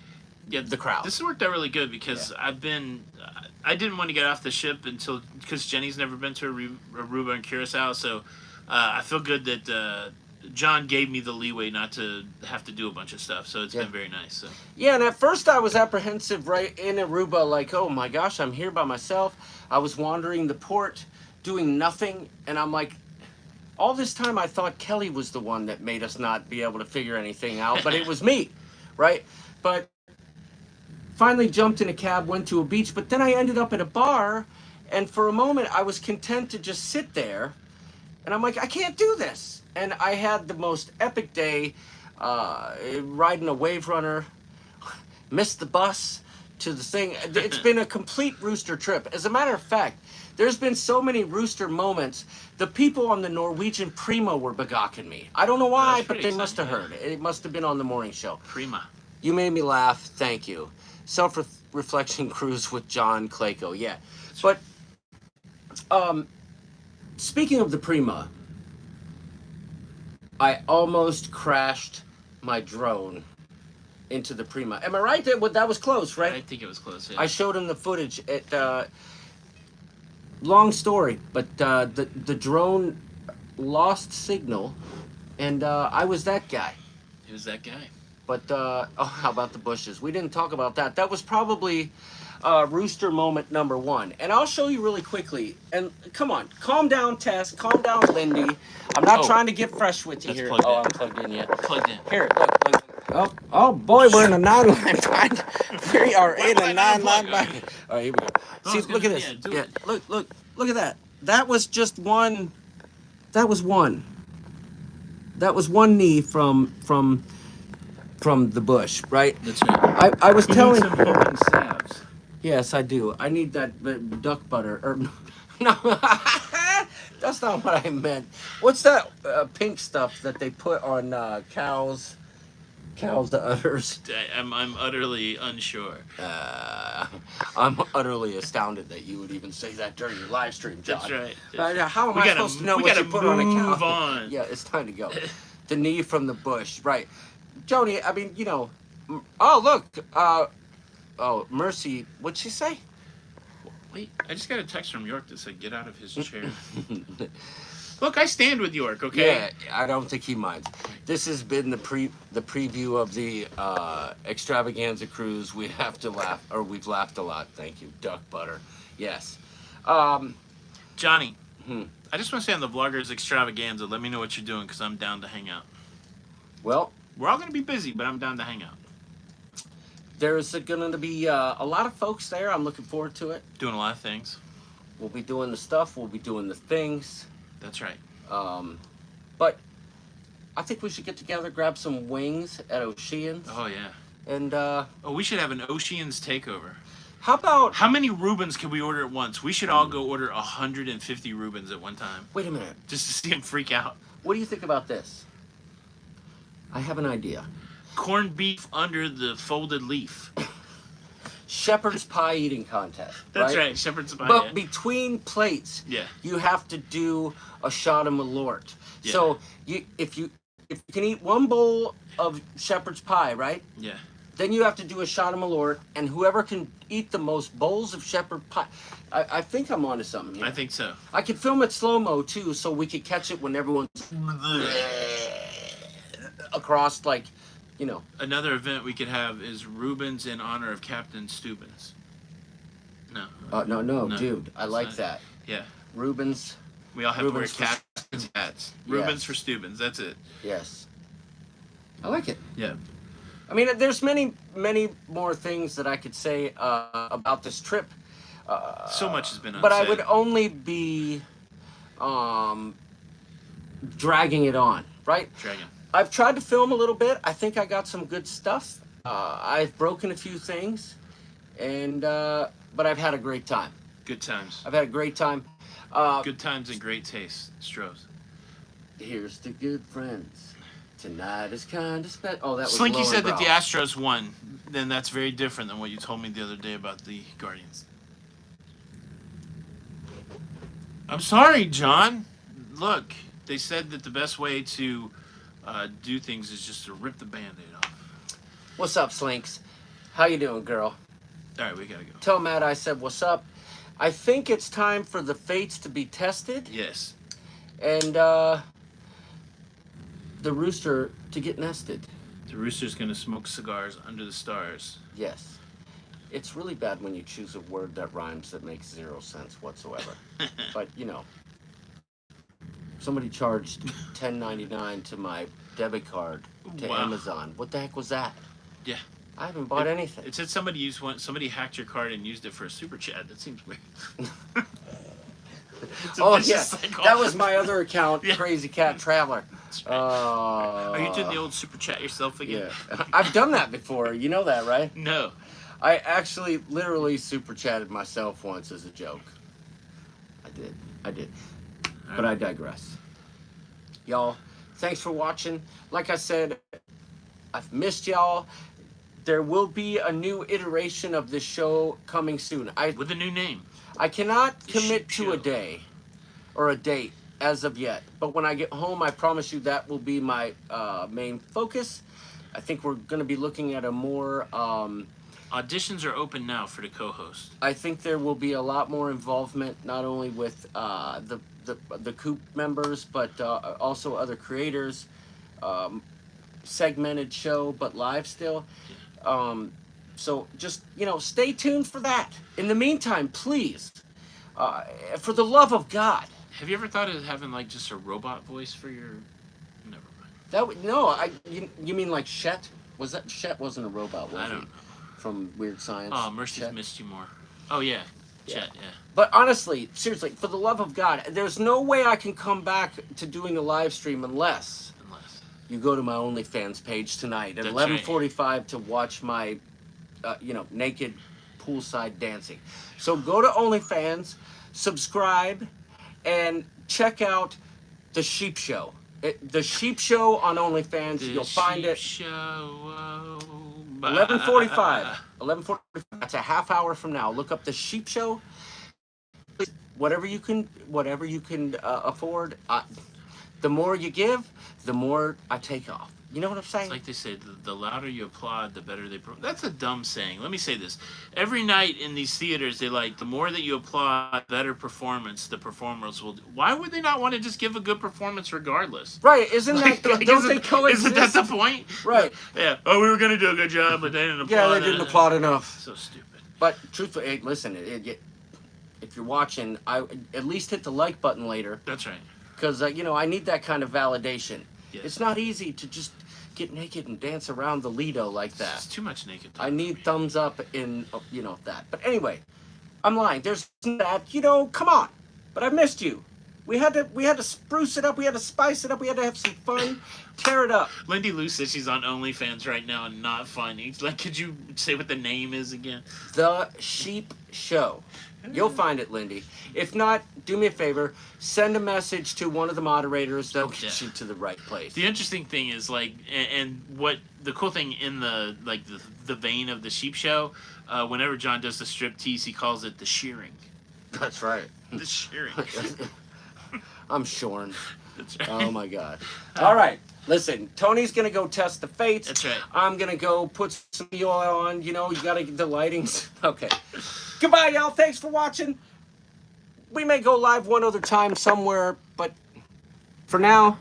the crowd. This worked out really good because I didn't want to get off the ship because Jenny's never been to Aruba and Curacao, so I feel good that John gave me the leeway not to have to do a bunch of stuff, so it's been very nice. So. Yeah, and at first I was apprehensive right in Aruba, like, oh my gosh, I'm here by myself. I was wandering the port, doing nothing, and I'm like, all this time I thought Kelly was the one that made us not be able to figure anything out, but it was me, right? But finally jumped in a cab, went to a beach, but then I ended up at a bar, and for a moment I was content to just sit there, and I'm like, I can't do this. And I had the most epic day, riding a wave runner, missed the bus to the thing. It's been a complete rooster trip. As a matter of fact, there's been so many rooster moments. The people on the Norwegian Prima were begawking me. I don't know why, That's but they pretty must have exciting, heard. It must have been on the morning show. Prima. You made me laugh. Thank you. Self-reflection cruise with John Clayco. Yeah. But speaking of the Prima, I almost crashed my drone into the Prima. Am I right? That was close, right? I think it was close. Yeah. I showed him the footage. long story, but the drone lost signal, and I was that guy. It was that guy. But oh, how about the bushes? We didn't talk about that. That was probably rooster moment number one. And I'll show you really quickly. And come on, calm down, Tess. Calm down, Lindy. I'm not trying to get fresh with you That's here. plugged in. I'm plugged in yet. Plugged in. Here, look. Oh boy, we're in a 9-line bind. We are in a 9-line bind. All right, here we go. See, look at this. Yeah, look at that. That was just one. That was one. That was one knee from the bush, right? That's right. I was telling. Some poking salves. Yes, I do. I need that duck butter. Or no, that's not what I meant. What's that pink stuff that they put on cows? Cows' udders. I'm utterly unsure. I'm utterly astounded that you would even say that during your live stream, John. That's right. How am I supposed to know what you put on a cow? Move on. Yeah, it's time to go. The knee from the bush, right? Joni, I mean, you know. Oh, look. Oh, Mercy. What'd she say? Wait, I just got a text from York that said, "Get out of his chair." Look, I stand with York. Okay. Yeah, I don't think he minds. This has been the preview of the extravaganza cruise. We have to laugh, or we've laughed a lot. Thank you, duck butter. Yes. Johnny, I just want to say on the Vloggers Extravaganza, let me know what you're doing because I'm down to hang out. Well, we're all going to be busy, but I'm down to hang out. There's going to be a lot of folks there. I'm looking forward to it. Doing a lot of things. We'll be doing the stuff. We'll be doing the things. That's right. But I think we should get together, grab some wings at Oceans. Oh, yeah. And, we should have an Oceans takeover. How about... How many Reubens can we order at once? We should all go order 150 Reubens at one time. Wait a minute. Just to see them freak out. What do you think about this? I have an idea. Corned beef under the folded leaf. Shepherd's pie eating contest. That's right, shepherd's pie. But between plates, yeah, you have to do a shot of Malort. Yeah. So if you can eat one bowl of shepherd's pie, right? Yeah. Then you have to do a shot of Malort, and whoever can eat the most bowls of shepherd pie. I think I'm onto something here. I think so. I could film it slow-mo, too, so we could catch it when everyone's across, like, you know. Another event we could have is Reubens in honor of Captain Steubens. No. No, dude. I like that. Yeah. Reubens. We all have Reubens to wear captain's hats. Yes. Reubens for Steubens. That's it. Yes. I like it. Yeah. I mean, there's many more things that I could say about this trip. So much has been unsaid. But I would only be dragging it on, right? Dragging. I've tried to film a little bit. I think I got some good stuff. I've broken a few things, and but I've had a great time. Good times. I've had a great time. Good times and great taste. Strohs. Here's to good friends. Tonight is kind of special. Oh, that was Slinky said that the Lowenbrow. Astros won. Then that's very different than what you told me the other day about the Guardians. I'm sorry, John. Look, they said that the best way to do things is just to rip the Band-Aid off. What's up, Slinks? How you doing, girl? All right, we gotta go. Tell Matt I said what's up. I think it's time for the fates to be tested. Yes. And the rooster to get nested. The rooster's gonna smoke cigars under the stars. Yes. It's really bad when you choose a word that rhymes that makes 0 sense whatsoever. But, you know, somebody charged $10.99 to my debit card to Amazon. What the heck was that? Yeah. I haven't bought anything. It said somebody hacked your card and used it for a super chat. That seems weird. Oh, yeah. That was my other account, yeah. Crazy Cat Traveler. Right. Are you doing the old super chat yourself again? Yeah. I've done that before. You know that, right? No. I actually literally super chatted myself once as a joke. I did. But I digress. Y'all, thanks for watching. Like I said, I've missed y'all. There will be a new iteration of this show coming soon. With a new name. I cannot commit to a day or a date as of yet. But when I get home, I promise you that will be my main focus. I think we're going to be looking at a more... Auditions are open now for the co-host. I think there will be a lot more involvement, not only with the Coop members, but also other creators. Segmented show, but live still. So just stay tuned for that. In the meantime, please, for the love of God. Have you ever thought of having like just a robot voice for your? Never mind. You mean like Shet? Was that Shet? Wasn't a robot, was I don't he? know. From Weird Science. Oh, Mercy's Chet? missed you more. Oh yeah, Yeah. Chet. Yeah. But honestly, seriously, for the love of God, there's no way I can come back to doing a live stream unless you go to my OnlyFans page tonight at That's 11:45 to watch my, naked poolside dancing. So go to OnlyFans, subscribe, and check out the Sheep Show. The Sheep Show on OnlyFans. You'll find it. Show. 11:45. 11:45. That's a half hour from now. Look up the Sheep Show. Whatever you can afford. The more you give, the more I take off. You know what I'm saying? It's like they say, the louder you applaud, the better they. That's a dumb saying. Let me say this: every night in these theaters, they the more that you applaud, better performance the performers will do. Why would they not want to just give a good performance regardless? Right? Isn't that don't they coexist? Isn't that the point? Right. Yeah. Oh, we were gonna do a good job, but they didn't applaud. Yeah, they didn't applaud enough. So stupid. But truthfully, hey, listen, if you're watching, I at least hit the like button later. That's right. Because I need that kind of validation. Yes. It's not easy to just get naked and dance around the Lido like It's that. too much naked. I need thumbs up in that. But anyway, I'm lying. There's that. Come on. But I missed you. We had to spruce it up. We had to spice it up. We had to have some fun. Tear it up. Lindy Lou says she's on OnlyFans right now and not finding. Like, could you say what the name is again? The Sheep Show. You'll find it, Lindy. If not, do me a favor. Send a message to one of the moderators. They'll get you to the right place. The interesting thing is, and what the cool thing in the vein of the Sheep Show, whenever John does the strip tease, he calls it the shearing. That's right. The shearing. I'm shorn. That's right. Oh my God. All right. Listen, Tony's gonna go test the fates. That's right. I'm gonna go put some oil on. You gotta get the lightings. Okay. Goodbye, y'all. Thanks for watching. We may go live one other time somewhere, but for now,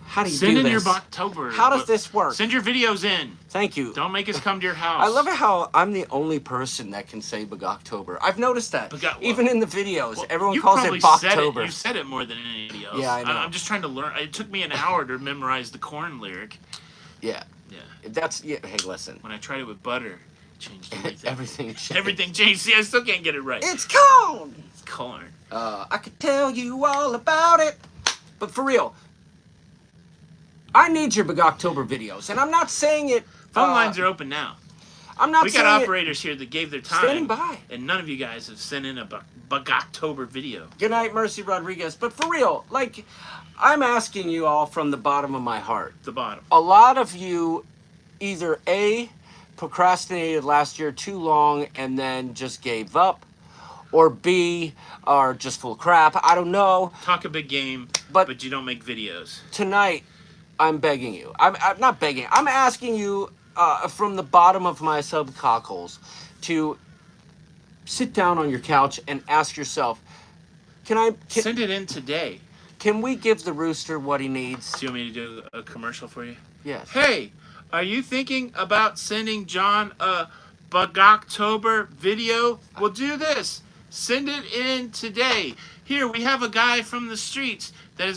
how do you Send do in this? your Boktober. How does this work? Send your videos in. Thank you. Don't make us come to your house. I love it how I'm the only person that can say Bogoctober. I've noticed that. Even in the videos, everyone calls it Boktober. You said it more than anybody else. Yeah, I know. I'm just trying to learn. It took me an hour to memorize the corn lyric. Yeah. Yeah. Hey, listen. When I tried it with butter, it changed everything. Everything changed. Everything changed. See, I still can't get it right. It's corn! It's corn. I could tell you all about it. But for real, I need your Bogoctober videos. And I'm not saying it... Phone lines are open now. I'm not We saying got operators here that gave their time. Standing by. And none of you guys have sent in a Bogoctober video. Good night, Mercy Rodriguez. But for real, I'm asking you all from the bottom of my heart. The bottom. A lot of you either A, procrastinated last year too long and then just gave up, or B, are just full of crap. I don't know. Talk a big game, But but you don't make videos. Tonight, I'm begging you. I'm not begging. I'm asking you from the bottom of my subcockles to sit down on your couch and ask yourself, Send it in today. Can we give the rooster what he needs? Do you want me to do a commercial for you? Yes. Hey, are you thinking about sending John a Bogoctober video? Well, do this. Send it in today. Here, we have a guy from the streets that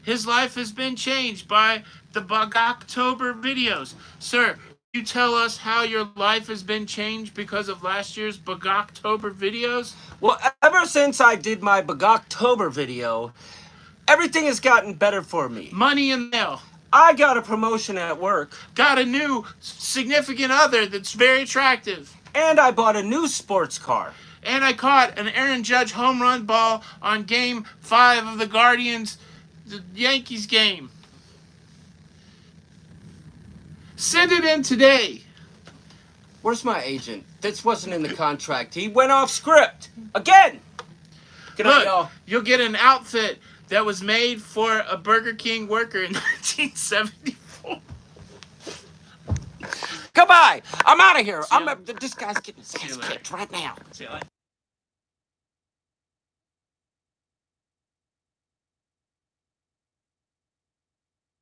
his life has been changed by the Bogoctober videos. Sir, you tell us how your life has been changed because of last year's Bogoctober videos? Well, ever since I did my Bogoctober video, everything has gotten better for me. Money in the mail. I got a promotion at work. Got a new significant other that's very attractive. And I bought a new sports car. And I caught an Aaron Judge home run ball on Game 5 of the Yankees game. Send it in today. Where's my agent? This wasn't in the contract. He went off script. Again! Good night, y'all. You'll get an outfit that was made for a Burger King worker in 1974. Come on! Bye-bye. I'm out of here. See ya. This guy's getting his ass you later. kicked right now. See you later.